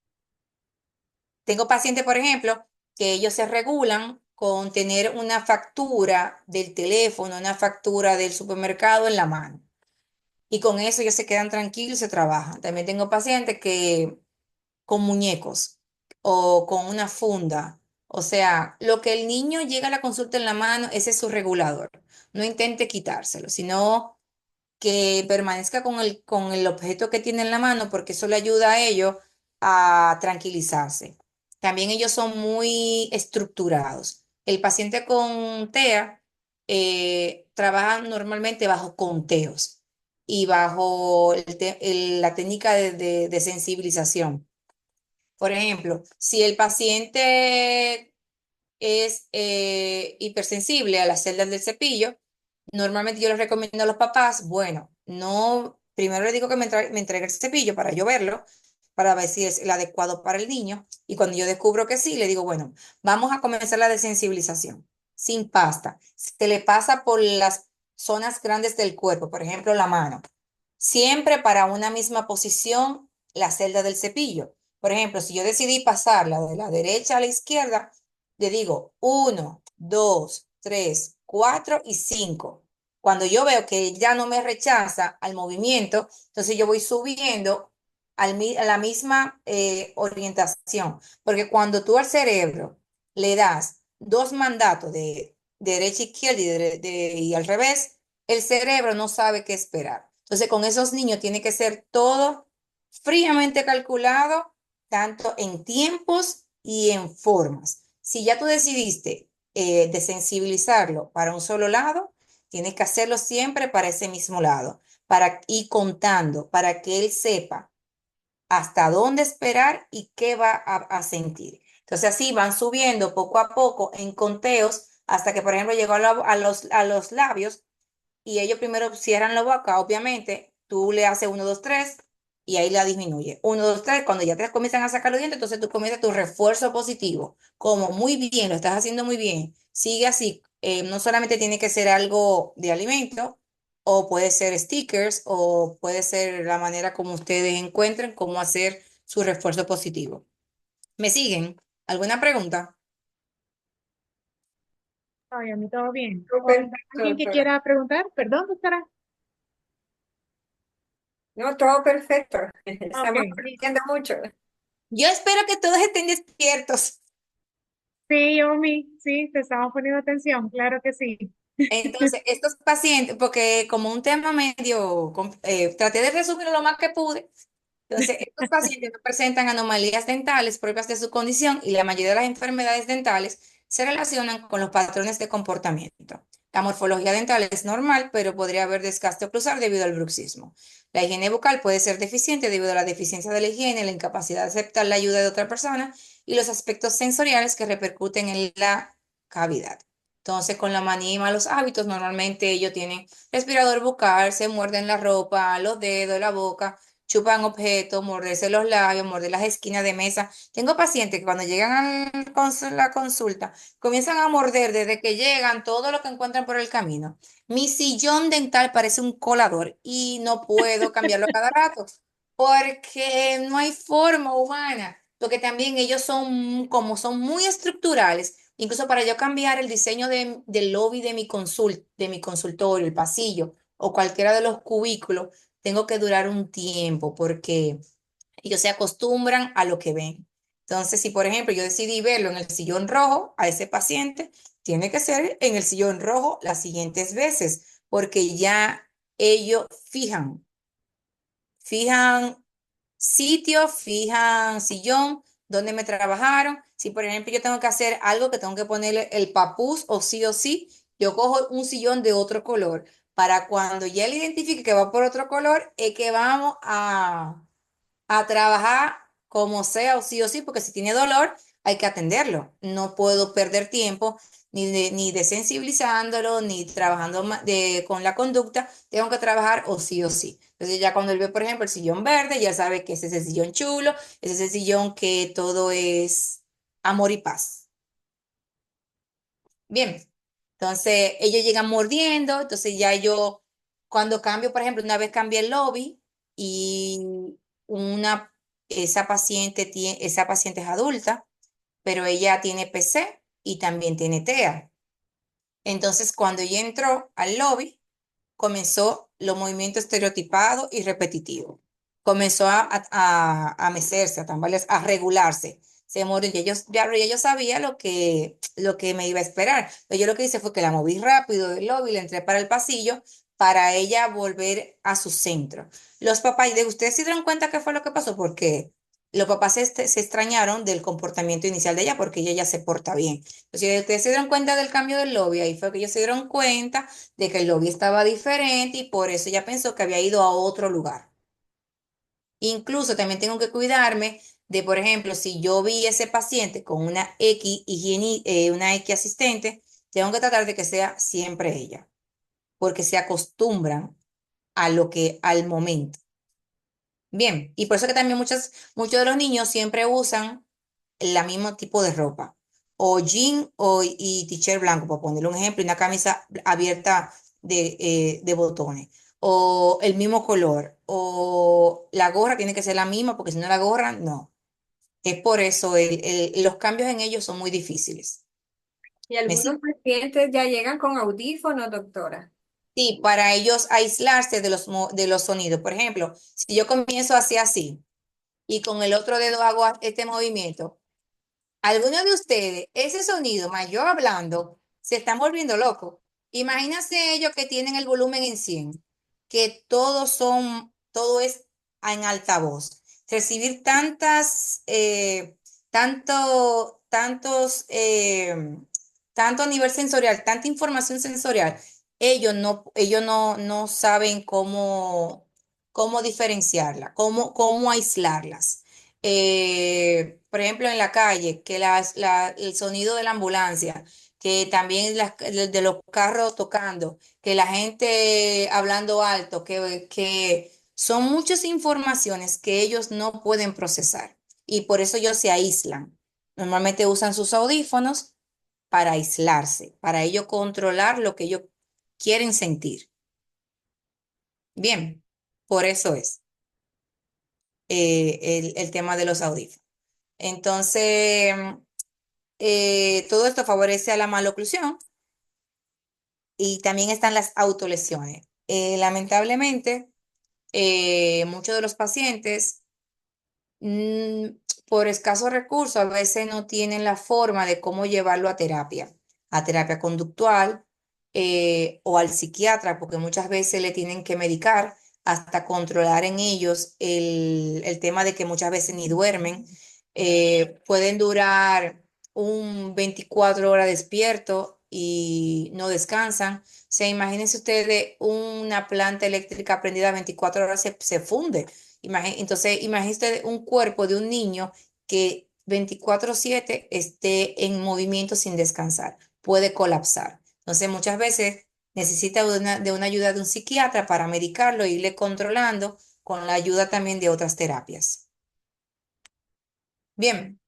Tengo pacientes, por ejemplo, que ellos se regulan con tener una factura del teléfono, una factura del supermercado en la mano. Y con eso ellos se quedan tranquilos y se trabajan. También tengo pacientes que con muñecos o con una funda. O sea, lo que el niño llega a la consulta en la mano, ese es su regulador. No intente quitárselo, sino que permanezca con el objeto que tiene en la mano porque eso le ayuda a ellos a tranquilizarse. También ellos son muy estructurados. El paciente con TEA trabaja normalmente bajo conteos y bajo la técnica de sensibilización. Por ejemplo, si el paciente es hipersensible a las celdas del cepillo, normalmente yo les recomiendo a los papás, bueno, no, primero le digo que me entregue el cepillo para yo verlo, para ver si es el adecuado para el niño, y cuando yo descubro que sí, le digo, bueno, vamos a comenzar la desensibilización, sin pasta. Se le pasa por las zonas grandes del cuerpo, por ejemplo, la mano, siempre para una misma posición, la celda del cepillo. Por ejemplo, si yo decidí pasarla de la derecha a la izquierda, le digo 1, 2, 3, 4 y 5. Cuando yo veo que ya no me rechaza al movimiento, entonces yo voy subiendo a la misma orientación. Porque cuando tú al cerebro le das 2 mandatos de derecha a izquierda y al revés, el cerebro no sabe qué esperar. Entonces, con esos niños tiene que ser todo fríamente calculado, tanto en tiempos y en formas. Si ya tú decidiste desensibilizarlo para un solo lado, tienes que hacerlo siempre para ese mismo lado, para ir contando, para que él sepa hasta dónde esperar y qué va a sentir. Entonces así van subiendo poco a poco en conteos hasta que, por ejemplo, llegó a los labios y ellos primero cierran la boca, obviamente, tú le haces 1, 2, 3 y ahí la disminuye. 1, 2, 3, cuando ya te comienzan a sacar los dientes, entonces tú comienzas tu refuerzo positivo. Como muy bien, lo estás haciendo muy bien. Sigue así. No solamente tiene que ser algo de alimento, o puede ser stickers, o puede ser la manera como ustedes encuentren cómo hacer su refuerzo positivo. ¿Me siguen? ¿Alguna pregunta? Ay, a mí todo bien. Súper, ¿Alguien que doctora. quiera preguntar? Perdón, doctora. No, todo perfecto. Ok, Estamos listo. aprendiendo mucho. Yo espero que todos estén despiertos. Sí, Omi, sí, te estamos poniendo atención, claro que sí. Entonces, estos pacientes, porque como un tema medio, traté de resumirlo lo más que pude. Entonces, estos pacientes no presentan anomalías dentales propias de su condición y la mayoría de las enfermedades dentales se relacionan con los patrones de comportamiento. La morfología dental es normal, pero podría haber desgaste oclusal debido al bruxismo. La higiene bucal puede ser deficiente debido a la deficiencia de la higiene, la incapacidad de aceptar la ayuda de otra persona y los aspectos sensoriales que repercuten en la cavidad. Entonces, con la manía y malos hábitos, normalmente ellos tienen respirador bucal, se muerden la ropa, los dedos, la boca, chupan objetos, morderse los labios, morder las esquinas de mesa. Tengo pacientes que cuando llegan a la consulta, comienzan a morder desde que llegan todo lo que encuentran por el camino. Mi sillón dental parece un colador y no puedo cambiarlo a cada rato porque no hay forma humana. Porque también ellos son, como son muy estructurales, incluso para yo cambiar el diseño del lobby de mi consultorio, el pasillo o cualquiera de los cubículos, tengo que durar un tiempo porque ellos se acostumbran a lo que ven. Entonces, si por ejemplo yo decidí verlo en el sillón rojo a ese paciente, tiene que ser en el sillón rojo las siguientes veces, porque ya ellos fijan sitio, fijan sillón, donde me trabajaron. Si por ejemplo yo tengo que hacer algo que tengo que ponerle el papús o sí, yo cojo un sillón de otro color para cuando ya él identifique que va por otro color, es que vamos a trabajar como sea o sí, porque si tiene dolor hay que atenderlo. No puedo perder tiempo ni desensibilizándolo, ni trabajando con la conducta. Tengo que trabajar o sí. Entonces ya cuando él ve, por ejemplo, el sillón verde, ya sabe que ese es el sillón chulo, ese es el sillón que todo es amor y paz. Bien, entonces ellos llegan mordiendo, entonces ya yo, cuando cambio, por ejemplo, una vez cambié el lobby y una, esa paciente es adulta, pero ella tiene PC y también tiene TEA. Entonces, cuando ella entró al lobby, comenzó los movimientos estereotipados y repetitivos. Comenzó a mecerse, a tambalearse, a regularse. Se movió y yo sabía lo que me iba a esperar. Pero yo lo que hice fue que la moví rápido del lobby, le entré para el pasillo para ella volver a su centro. Los papás, ¿de ustedes se dieron cuenta qué fue lo que pasó? Porque los papás se extrañaron del comportamiento inicial de ella porque ella ya se porta bien. Entonces, ustedes se dieron cuenta del cambio del lobby, ahí fue que ellos se dieron cuenta de que el lobby estaba diferente y por eso ella pensó que había ido a otro lugar. Incluso también tengo que cuidarme de, por ejemplo, si yo vi ese paciente con una una X asistente, tengo que tratar de que sea siempre ella, porque se acostumbran al momento. Bien, y por eso que también muchos de los niños siempre usan el mismo tipo de ropa, o jean y t-shirt blanco, por ponerle un ejemplo, y una camisa abierta de botones, o el mismo color, o la gorra tiene que ser la misma, porque si no la gorra, no. Es por eso los cambios en ellos son muy difíciles. Y ¿Me algunos sigue? pacientes ya llegan con audífonos, doctora. Sí, para ellos aislarse de los sonidos. Por ejemplo, si yo comienzo así, y con el otro dedo hago este movimiento, algunos de ustedes, ese sonido, más yo hablando, se están volviendo locos. Imagínense ellos que tienen el volumen en 100, que todo es en altavoz. Recibir tantos, tanto a nivel sensorial, tanta información sensorial, ellos no saben cómo diferenciarla, cómo aislarlas. Por ejemplo, en la calle, que el sonido de la ambulancia, que también de los carros tocando, que la gente hablando alto, que son muchas informaciones que ellos no pueden procesar y por eso ellos se aíslan. Normalmente usan sus audífonos para aislarse, para ellos controlar lo que ellos quieren sentir. Bien, por eso es el tema de los audífonos. Entonces, todo esto favorece a la maloclusión y también están las autolesiones. Lamentablemente, muchos de los pacientes, mm, por escasos recursos, a veces no tienen la forma de cómo llevarlo a terapia conductual o al psiquiatra, porque muchas veces le tienen que medicar hasta controlar en ellos el tema de que muchas veces ni duermen. Pueden durar un 24 horas despierto y no descansan. O sea, imagínense ustedes una planta eléctrica prendida 24 horas se funde. Entonces, imagínense ustedes un cuerpo de un niño que 24/7 esté en movimiento sin descansar. Puede colapsar. Entonces, muchas veces necesita de una ayuda de un psiquiatra para medicarlo e irle controlando con la ayuda también de otras terapias. Bien,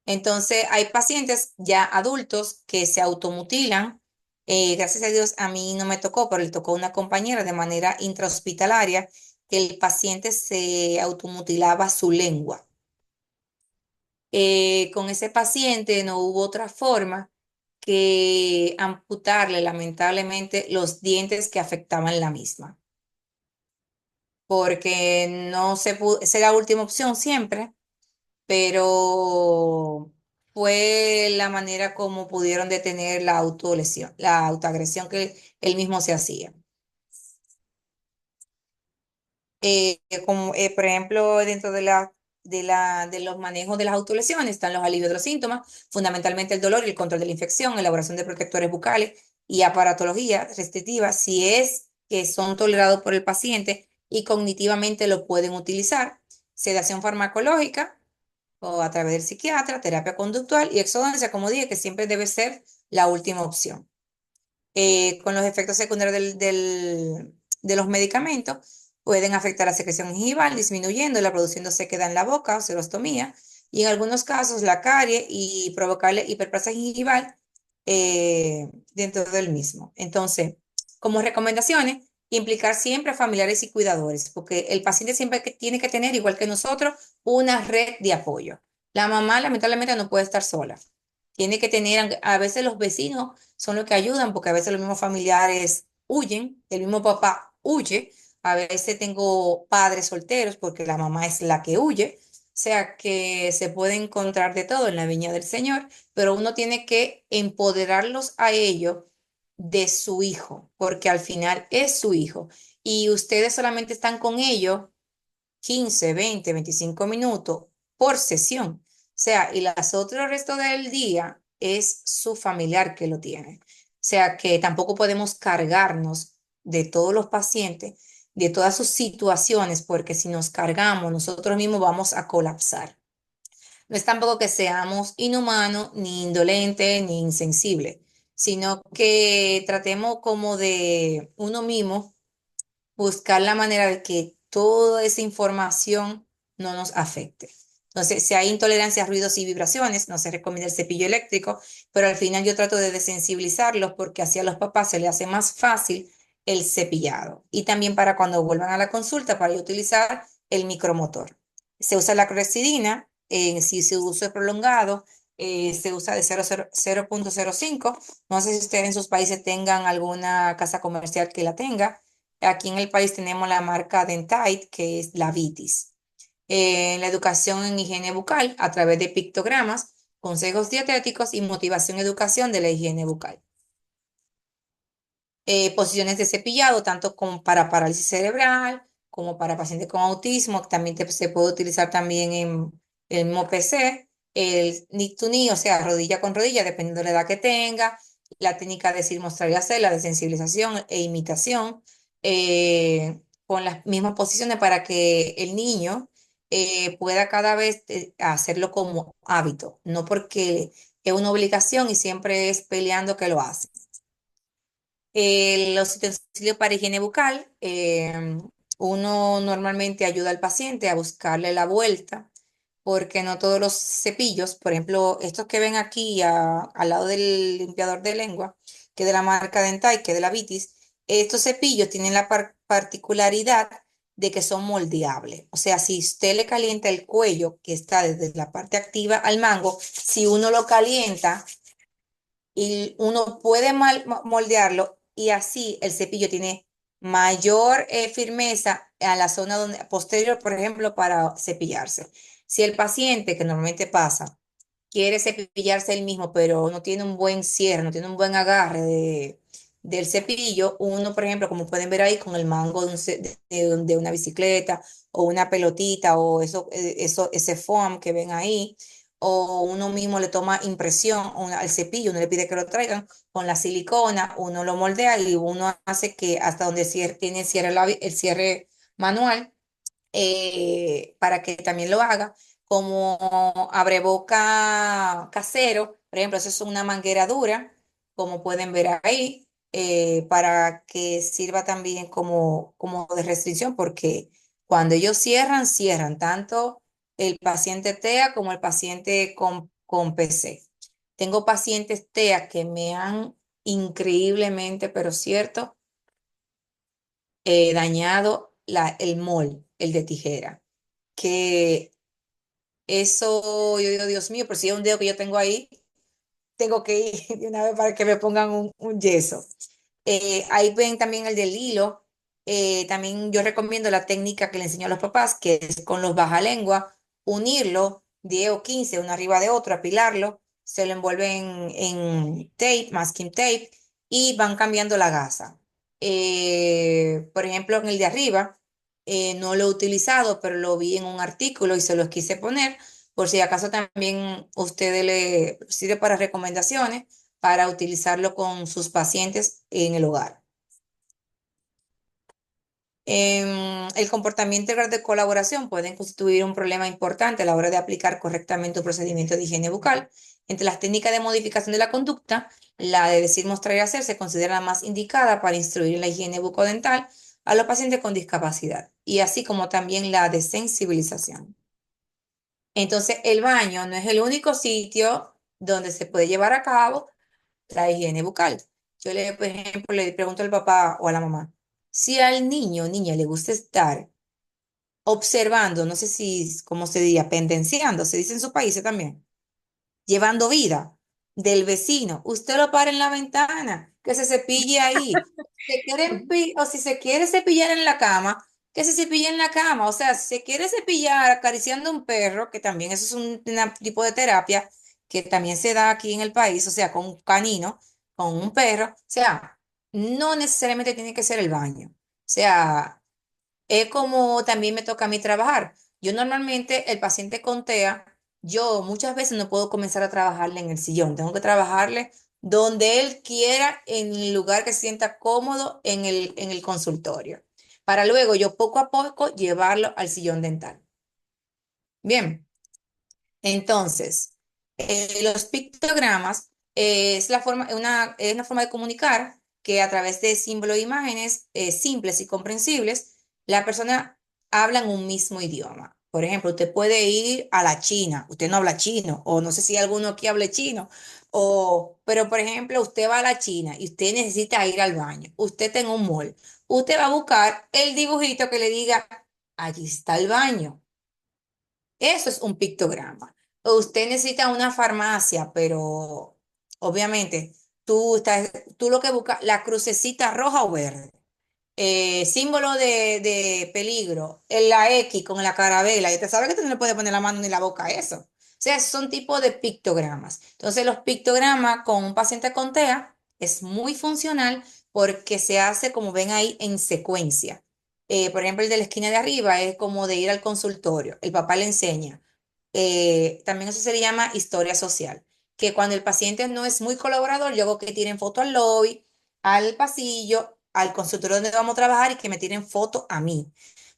entonces hay pacientes ya adultos que se automutilan. Gracias a Dios a mí no me tocó, pero le tocó a una compañera de manera intrahospitalaria que el paciente se automutilaba su lengua. Con ese paciente no hubo otra forma que amputarle lamentablemente los dientes que afectaban la misma, porque no se pudo, esa era la última opción siempre, pero fue la manera como pudieron detener la autolesión, la autoagresión que él mismo se hacía. Por ejemplo, dentro de los manejos de las autolesiones están los alivios de los síntomas, fundamentalmente el dolor y el control de la infección, elaboración de protectores bucales y aparatología restrictiva, si es que son tolerados por el paciente y cognitivamente lo pueden utilizar, sedación farmacológica o a través del psiquiatra, terapia conductual y exodoncia, como dije, que siempre debe ser la última opción. Con los efectos secundarios de los medicamentos, pueden afectar la secreción gingival, disminuyendo la produciendo sequedad en la boca o serostomía, y en algunos casos la carie y provocarle hiperplasia gingival dentro del mismo. Entonces, como recomendaciones, implicar siempre a familiares y cuidadores, porque el paciente siempre tiene que tener, igual que nosotros, una red de apoyo. La mamá lamentablemente no puede estar sola. Tiene que tener, a veces los vecinos son los que ayudan, porque a veces los mismos familiares huyen, el mismo papá huye, a veces tengo padres solteros porque la mamá es la que huye, o sea que se puede encontrar de todo en la viña del Señor, pero uno tiene que empoderarlos a ellos de su hijo, porque al final es su hijo y ustedes solamente están con ellos 15, 20, 25 minutos por sesión. O sea, y las otras el resto del día es su familiar que lo tiene. O sea, que tampoco podemos cargarnos de todos los pacientes, de todas sus situaciones, porque si nos cargamos nosotros mismos vamos a colapsar. No es tampoco que seamos inhumanos, ni indolentes, ni insensibles, sino que tratemos como de uno mismo buscar la manera de que toda esa información no nos afecte. Entonces, si hay intolerancia a ruidos y vibraciones, no se recomienda el cepillo eléctrico, pero al final yo trato de desensibilizarlos porque así a los papás se les hace más fácil el cepillado. Y también para cuando vuelvan a la consulta, para utilizar el micromotor. Se usa la clorexidina, si su uso es prolongado, se usa de 0.05. No sé si ustedes en sus países tengan alguna casa comercial que la tenga. Aquí en el país tenemos la marca Dentite, que es la Vitis. La educación en higiene bucal a través de pictogramas, consejos dietéticos y motivación y educación de la higiene bucal. Posiciones de cepillado, tanto como para parálisis cerebral, como para pacientes con autismo, también se puede utilizar también en el mismo PC, el knee to knee, o sea, rodilla con rodilla, dependiendo de la edad que tenga, la técnica de decir, mostrar y hacer, la de sensibilización e imitación, con las mismas posiciones para que el niño pueda cada vez hacerlo como hábito, no porque es una obligación y siempre es peleando que lo hace. Los utensilios para higiene bucal, uno normalmente ayuda al paciente a buscarle la vuelta, porque no todos los cepillos, por ejemplo, estos que ven aquí al lado del limpiador de lengua, que es de la marca Dentai, que es de la Vitis, estos cepillos tienen la particularidad de que son moldeables. O sea, si usted le calienta el cuello, que está desde la parte activa al mango, si uno lo calienta, y uno puede moldearlo y así el cepillo tiene mayor firmeza a la zona posterior, por ejemplo, para cepillarse. Si el paciente, que normalmente pasa, quiere cepillarse él mismo, pero no tiene un buen cierre, no tiene un buen agarre del cepillo, uno, por ejemplo, como pueden ver ahí, con el mango de una bicicleta o una pelotita o ese foam que ven ahí, o uno mismo le toma impresión al cepillo, uno le pide que lo traigan con la silicona, uno lo moldea y uno hace que hasta donde tiene el cierre manual, para que también lo haga, como abreboca casero, por ejemplo, eso es una manguera dura, como pueden ver ahí, para que sirva también como de restricción, porque cuando ellos cierran, cierran tanto el paciente TEA como el paciente con PC. Tengo pacientes TEA que me han increíblemente, pero cierto, dañado el mol, el de tijera, que eso, yo digo, Dios mío, pero si es un dedo que yo tengo ahí, tengo que ir de una vez para que me pongan un yeso. Ahí ven también el del hilo. También yo recomiendo la técnica que le enseño a los papás, que es con los bajalengua, unirlo 10 o 15 uno arriba de otro, apilarlo, se lo envuelven en tape, masking tape, y van cambiando la gasa. Por ejemplo, en el de arriba, no lo he utilizado, pero lo vi en un artículo y se los quise poner, por si acaso también ustedes le sirve para recomendaciones para utilizarlo con sus pacientes en el hogar. El comportamiento y grado de colaboración pueden constituir un problema importante a la hora de aplicar correctamente un procedimiento de higiene bucal. Entre las técnicas de modificación de la conducta, la de decir, mostrar y hacer se considera la más indicada para instruir en la higiene bucodental a los pacientes con discapacidad, y así como también la de sensibilización. Entonces, el baño no es el único sitio donde se puede llevar a cabo la higiene bucal. Por ejemplo, le pregunto al papá o a la mamá, si al niño o niña le gusta estar observando, no sé si, ¿cómo se diría? Pendenciando, se dice en su país también, llevando vida del vecino, usted lo para en la ventana, que se cepille ahí. O si se quiere cepillar en la cama, que se cepille en la cama. O sea, si se quiere cepillar acariciando un perro, que también eso es un tipo de terapia que también se da aquí en el país, o sea, con un canino, con un perro. O sea, no necesariamente tiene que ser el baño. O sea, es como también me toca a mí trabajar. Yo normalmente, el paciente con TEA, yo muchas veces no puedo comenzar a trabajarle en el sillón. Tengo que trabajarle donde él quiera, en el lugar que se sienta cómodo en el consultorio, para luego yo poco a poco llevarlo al sillón dental. Bien, entonces, los pictogramas, es una forma de comunicar que a través de símbolos e imágenes simples y comprensibles, la persona habla en un mismo idioma. Por ejemplo, usted puede ir a la China, usted no habla chino, o no sé si hay alguno aquí hable chino, pero por ejemplo, usted va a la China y usted necesita ir al baño, usted está en un mall, usted va a buscar el dibujito que le diga, allí está el baño. Eso es un pictograma. Usted necesita una farmacia, pero obviamente tú lo que buscas, la crucecita roja o verde, símbolo de peligro, en la X con la carabela, y usted sabe que usted no le puede poner la mano ni la boca a eso. O sea, son tipos de pictogramas. Entonces, los pictogramas con un paciente con TEA es muy funcional porque se hace, como ven ahí, en secuencia. Por ejemplo, el de la esquina de arriba es como de ir al consultorio. El papá le enseña. También eso se le llama historia social, que cuando el paciente no es muy colaborador, yo hago que tiren foto al lobby, al pasillo, al consultorio donde vamos a trabajar, y que me tiren foto a mí,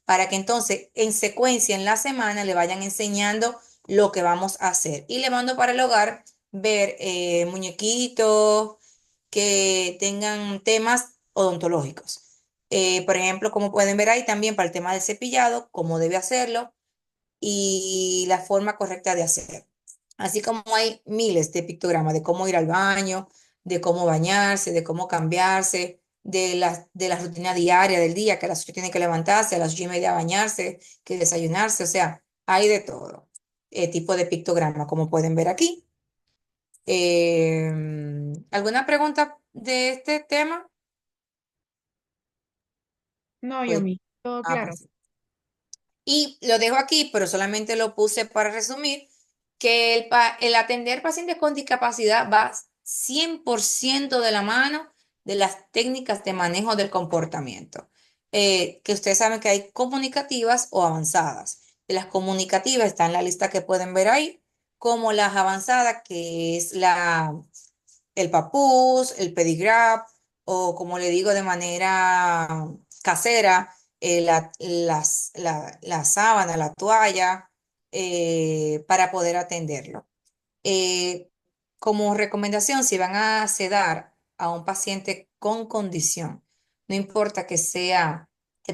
para que entonces en secuencia en la semana le vayan enseñando lo que vamos a hacer. Y le mando para el hogar ver muñequitos que tengan temas odontológicos. Por ejemplo, como pueden ver ahí también para el tema del cepillado, cómo debe hacerlo y la forma correcta de hacer. Así como hay miles de pictogramas de cómo ir al baño, de cómo bañarse, de cómo cambiarse, de la rutina diaria del día, que a las 8 tiene que levantarse, a las 8:30 bañarse, que desayunarse, o sea, hay de todo tipo de pictograma, como pueden ver aquí. ¿Alguna pregunta de este tema? No, Pues, Yomi, todo claro. pues. Y lo dejo aquí, pero solamente lo puse para resumir, que el atender pacientes con discapacidad va 100% de la mano de las técnicas de manejo del comportamiento. Que ustedes saben que hay comunicativas o avanzadas. De las comunicativas está en la lista que pueden ver ahí, como las avanzadas, que es el papús, el pedigrap, o como le digo de manera casera, la sábana, la toalla, para poder atenderlo. Eh, Como recomendación, si van a sedar a un paciente con condición, no importa que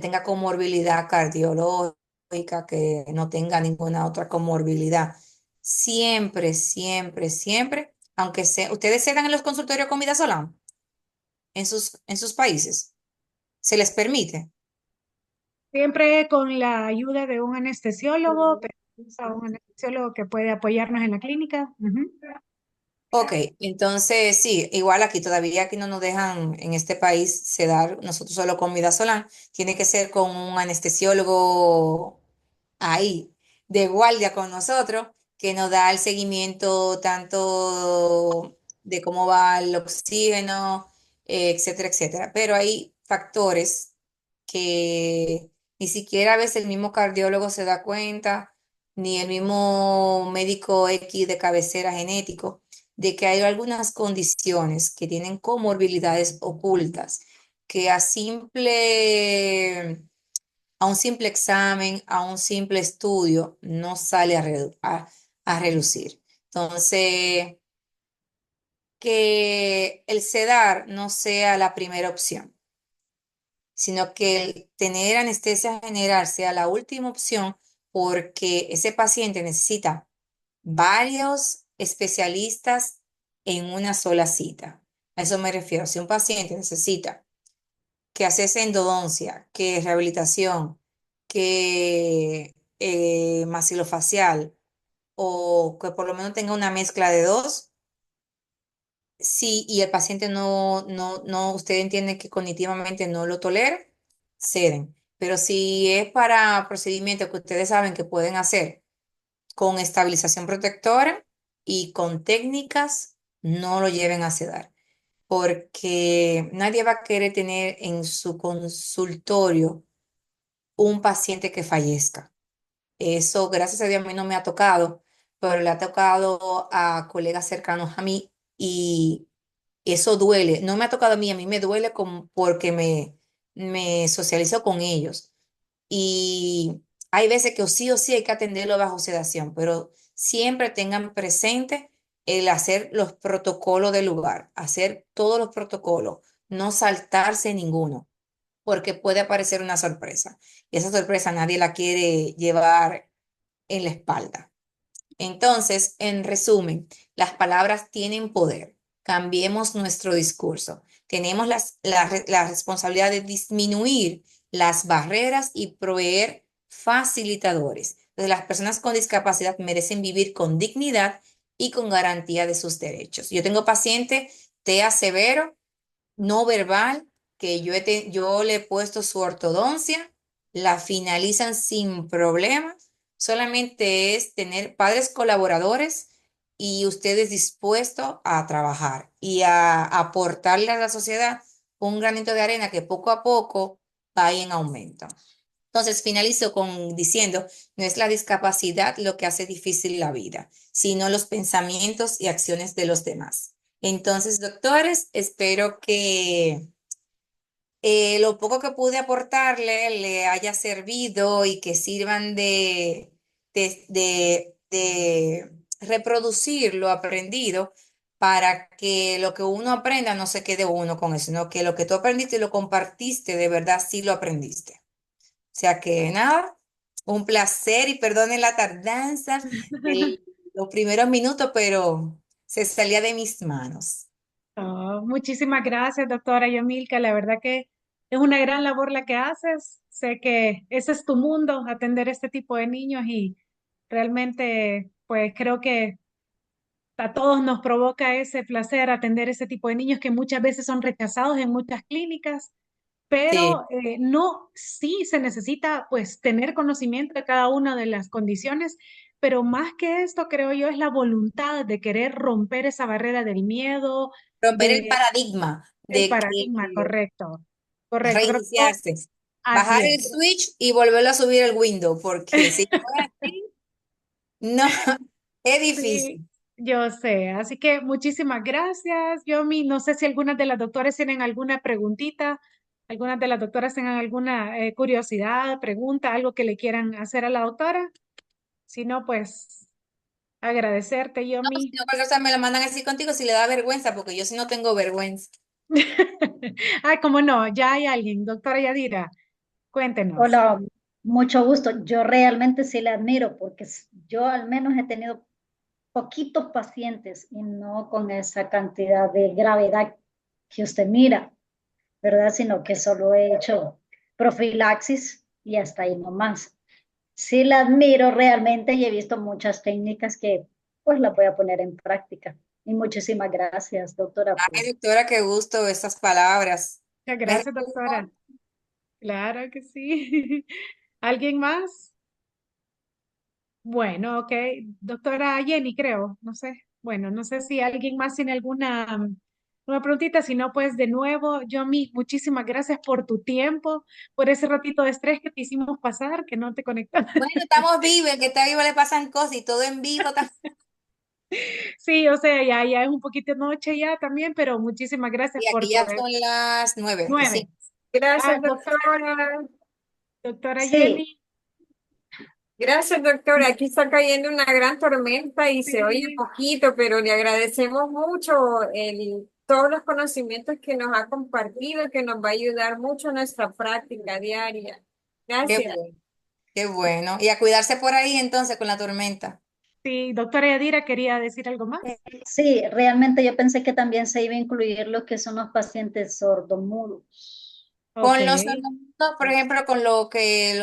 tenga comorbilidad cardiológica, que no tenga ninguna otra comorbilidad, siempre, siempre, siempre, aunque sea, ustedes sedan en los consultorios con midazolam en sus países, se les permite. Siempre con la ayuda de un anestesiólogo, pero a un anestesiólogo que puede apoyarnos en la clínica. Ujú. Ok, entonces sí, igual aquí no nos dejan en este país sedar nosotros solo con midazolam, tiene que ser con un anestesiólogo ahí, de guardia con nosotros, que nos da el seguimiento tanto de cómo va el oxígeno, etcétera, etcétera. Pero hay factores que ni siquiera a veces el mismo cardiólogo se da cuenta, ni el mismo médico X de cabecera genético, de que hay algunas condiciones que tienen comorbilidades ocultas, que a un simple examen, a un simple estudio, no sale a relucir. Entonces, que el sedar no sea la primera opción, sino que el tener anestesia general sea la última opción, porque ese paciente necesita varios especialistas en una sola cita. A eso me refiero. Si un paciente necesita que hacerse endodoncia, que rehabilitación, que maxilofacial, o que por lo menos tenga una mezcla de dos, sí, y el paciente no, usted entiende que cognitivamente no lo tolera, ceden. Pero si es para procedimientos que ustedes saben que pueden hacer con estabilización protectora y con técnicas, no lo lleven a sedar, porque nadie va a querer tener en su consultorio un paciente que fallezca. Eso, gracias a Dios, a mí no me ha tocado, pero le ha tocado a colegas cercanos a mí y eso duele. No me ha tocado a mí me duele porque me socializo con ellos. Y hay veces que o sí hay que atenderlo bajo sedación, pero siempre tengan presente el hacer los protocolos del lugar, hacer todos los protocolos, no saltarse ninguno, porque puede aparecer una sorpresa. Y esa sorpresa nadie la quiere llevar en la espalda. Entonces, en resumen, las palabras tienen poder. Cambiemos nuestro discurso. Tenemos la responsabilidad de disminuir las barreras y proveer facilitadores. Entonces, las personas con discapacidad merecen vivir con dignidad y con garantía de sus derechos. Yo tengo paciente TEA severo, no verbal, que yo le he puesto su ortodoncia, la finalizan sin problema. Solamente es tener padres colaboradores y ustedes dispuestos a trabajar y a aportarle a la sociedad un granito de arena que poco a poco va en aumento. Entonces finalizo diciendo, no es la discapacidad lo que hace difícil la vida, sino los pensamientos y acciones de los demás. Entonces, doctores, espero que lo poco que pude aportarle le haya servido y que sirvan de reproducir lo aprendido, para que lo que uno aprenda no se quede uno con eso, sino que lo que tú aprendiste y lo compartiste, de verdad sí lo aprendiste. O sea que nada, un placer y perdonen la tardanza de los primeros minutos, pero se salía de mis manos. Oh, muchísimas gracias, doctora Yomilka. La verdad que es una gran labor la que haces. Sé que ese es tu mundo, atender este tipo de niños y realmente, pues creo que a todos nos provoca ese placer atender ese tipo de niños que muchas veces son rechazados en muchas clínicas, Sí, pero no, sí se necesita pues tener conocimiento de cada una de las condiciones, pero más que esto creo yo es la voluntad de querer romper esa barrera del miedo, romper el de paradigma el de paradigma, que correcto, correcto, creo que reiniciarse, así bajar es. el switch y volverlo a subir el window, porque si no es así, no, Es Sí, difícil. yo sé. Así que muchísimas gracias, Yomi. No sé si algunas de las doctoras tienen alguna preguntita, algunas de las doctoras tengan alguna curiosidad, pregunta, algo que le quieran hacer a la doctora. Si no, pues agradecerte, No, si Yomi. no, cualquier cosa me lo mandan así contigo si le da vergüenza, porque yo sí no tengo vergüenza. Ay, cómo no, ya hay alguien. Doctora Yadira, cuéntenos. Hola, mucho gusto. Yo realmente sí le admiro porque yo al menos he tenido poquitos pacientes y no con esa cantidad de gravedad que usted mira, ¿verdad? Sino que solo he hecho profilaxis y hasta ahí nomás. Sí la admiro realmente y he visto muchas técnicas que pues las voy a poner en práctica. Y muchísimas gracias, doctora, Ay, doctora, qué gusto esas palabras. Muchas Me gracias, doctora. recuerdo. Claro que sí. ¿Alguien más? Bueno, ok. Doctora Jenny, creo, no sé. Bueno, no sé si alguien más tiene alguna una preguntita. Si no, pues de nuevo, Yomi, muchísimas gracias por tu tiempo, por ese ratito de estrés que te hicimos pasar, que no te conectaste. Bueno, estamos vivos, el que está vivo le pasan cosas y todo en vivo. Sí, o sea, ya es un poquito noche ya también, pero muchísimas gracias Y por aquí tu ya son las 9:25. 9. Gracias, Doctora, doctora. doctora sí, Jenny. Gracias, doctora. Aquí está cayendo una gran tormenta y se oye Sí, poquito, pero le agradecemos mucho todos los conocimientos que nos ha compartido, que nos va a ayudar mucho en nuestra práctica diaria. Qué Gracias. bueno, qué bueno. Y a cuidarse por ahí entonces con la tormenta. sí, doctora Yadira, ¿quería decir algo más? sí, realmente yo pensé que también se iba a incluir lo que son los pacientes sordomudos. Ok. Con los sordomudos, por ejemplo, con lo que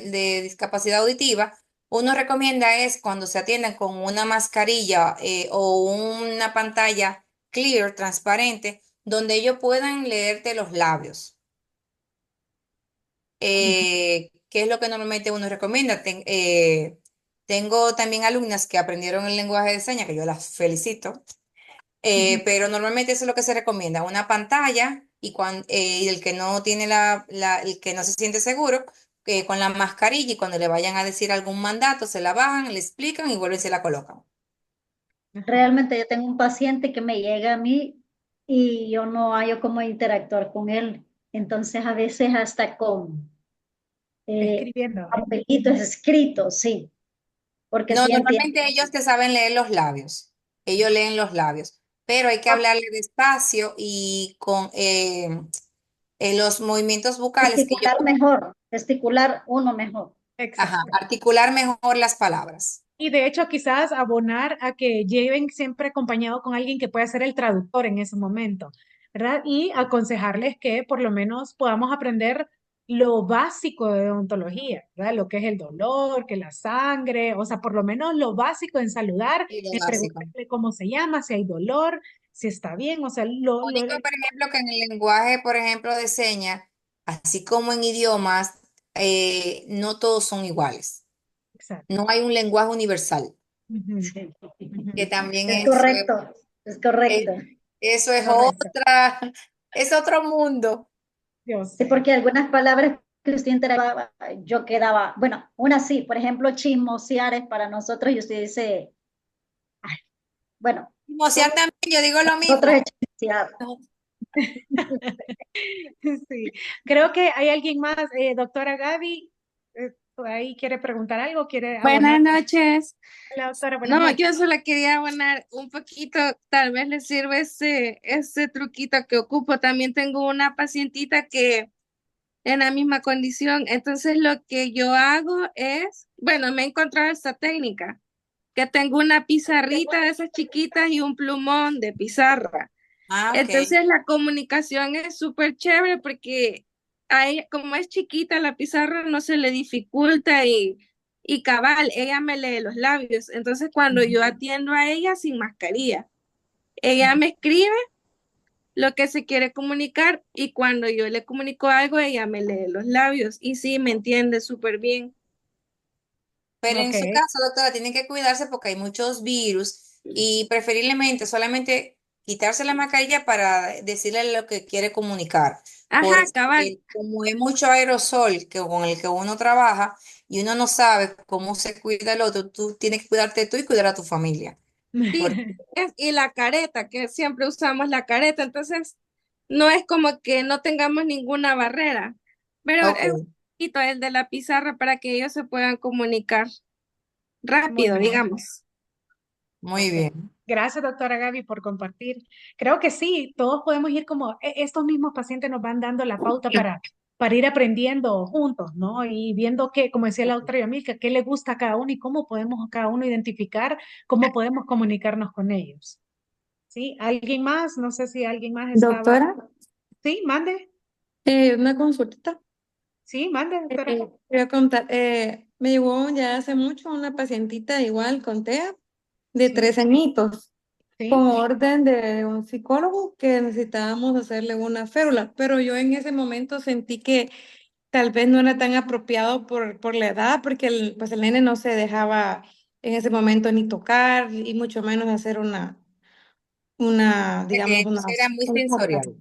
de discapacidad auditiva, uno recomienda es cuando se atienden con una mascarilla o una pantalla clear, transparente, donde ellos puedan leerte los labios. ¿Qué es lo que normalmente uno recomienda? Tengo también alumnas que aprendieron el lenguaje de señas, que yo las felicito, pero normalmente eso es lo que se recomienda, una pantalla y el que no tiene el que no se siente seguro, con la mascarilla y cuando le vayan a decir algún mandato, se la bajan, le explican y vuelven y se la colocan. Ajá. Realmente yo tengo un paciente que me llega a mí y yo no hallo cómo interactuar con él. Entonces a veces hasta con Escribiendo. papelitos escritos, sí, porque No, sí entiendo. normalmente ellos te saben leer los labios, ellos leen los labios, pero hay que hablarle despacio y con los movimientos vocales que ellos, Gesticular mejor, gesticular uno mejor. ajá, Exacto. articular mejor las palabras. Y de hecho, quizás abonar a que lleven siempre acompañado con alguien que pueda ser el traductor en ese momento, ¿verdad? Y aconsejarles que por lo menos podamos aprender lo básico de odontología, ¿verdad? Lo que es el dolor, que la sangre, o sea, por lo menos lo básico en saludar, Y lo en básico. preguntarle cómo se llama, si hay dolor, si está bien, o sea, Único, por ejemplo, que en el lenguaje, por ejemplo, de señas, así como en idiomas, no todos son iguales. exacto. No hay un lenguaje universal, Ujú, Sí. que ujú. también Es eso correcto, es es, correcto, eso es correcto. otra, es otro mundo. Yo Sí, sé. porque algunas palabras que usted interactuaba, yo quedaba, bueno, una sí, por ejemplo, chismosear es para nosotros y usted dice, ay, bueno, Chismosear también, yo digo lo nosotros mismo. es chismosear. Sí, creo que hay alguien más, doctora Gaby, por ahí quiere preguntar algo, quiere Buenas abonar. noches. Hola, doctora, buenas No, noches. yo solo quería abonar un poquito, tal vez le sirve ese truquito que ocupo. También tengo una pacientita que en la misma condición, entonces lo que yo hago es, bueno, me he encontrado esta técnica, que tengo una pizarrita de esas chiquitas y un plumón de pizarra. Ah, ok. Entonces la comunicación es súper chévere porque como es chiquita la pizarra no se le dificulta y cabal, ella me lee los labios. Entonces cuando yo Ujú, atiendo a ella sin mascarilla, ella me escribe lo que se quiere comunicar y cuando yo le comunico algo, ella me lee los labios y sí, me entiende súper bien. Pero en ok, su caso, doctora, tienen que cuidarse porque hay muchos virus y preferiblemente solamente quitarse la mascarilla para decirle lo que quiere comunicar. Ajá, cabal. Porque como hay mucho aerosol con el que uno trabaja, y uno no sabe cómo se cuida el otro, tú tienes que cuidarte tú y cuidar a tu familia. Porque, Y la careta, que siempre usamos la careta, entonces no es como que no tengamos ninguna barrera, pero ok, es un poquito el de la pizarra para que ellos se puedan comunicar Muy rápido, bien. digamos. muy Ok. bien. Gracias, doctora Gaby, por compartir. Creo que sí, todos podemos ir como, estos mismos pacientes nos van dando la pauta para ir aprendiendo juntos, ¿no? Y viendo que, como decía la doctora Yamilka, qué le gusta a cada uno y cómo podemos cada uno identificar, cómo podemos comunicarnos con ellos. ¿Sí? ¿Alguien más? No sé si alguien más estaba. Doctora, Sí, mande. una consulta. Sí, mande, doctora. Voy a contar, me llegó ya hace mucho una pacientita igual con TEA de Sí, 3 añitos, con sí. orden de un psicólogo que necesitábamos hacerle una férula, pero yo en ese momento sentí que tal vez no era tan apropiado por la edad, porque pues el nene no se dejaba en ese momento ni tocar y mucho menos hacer digamos, Era muy sensorial.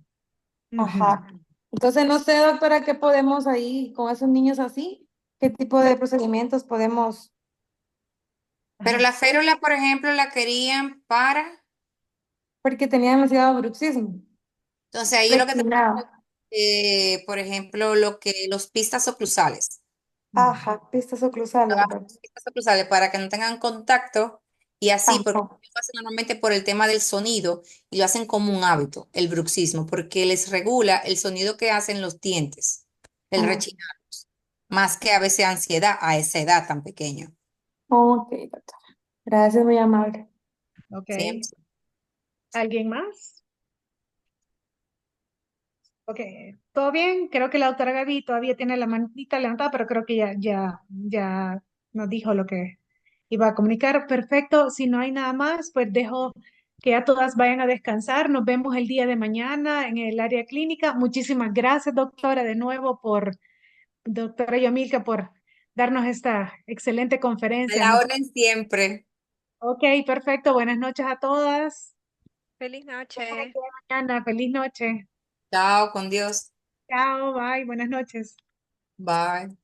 Ujú. Ajá. Entonces, no sé, doctora, ¿qué podemos ahí con esos niños así? ¿Qué tipo de procedimientos podemos? Pero Ajá. la férula, por ejemplo, la querían para, Porque tenía demasiado bruxismo. entonces ahí lo que Reclinado. tenemos, por ejemplo, los pistas oclusales. Ujú. Ajá, pistas oclusales, Trabajan ¿verdad? las pistas oclusales para que no tengan contacto y así, porque Ajá. lo hacen normalmente por el tema del sonido y lo hacen como un hábito, el bruxismo, porque les regula el sonido que hacen los dientes, el Ah, rechinar, más que a veces ansiedad a esa edad tan pequeña. ok, doctora. Gracias, muy amable. Ok. ¿Sí? ¿Alguien más? Ok, ¿todo bien? Creo que la doctora Gaby todavía tiene la manita levantada, pero creo que ya nos dijo lo que iba a comunicar. Perfecto, si no hay nada más, pues dejo que ya todas vayan a descansar. Nos vemos el día de mañana en el área clínica. Muchísimas gracias, doctora, de nuevo doctora Yomilka, por darnos esta excelente A conferencia. la orden siempre. Ok, perfecto. Buenas noches a todas. Feliz Nos vemos el noche. día de mañana. Feliz noche. Chao, con Dios. Chao, bye, buenas noches. Bye.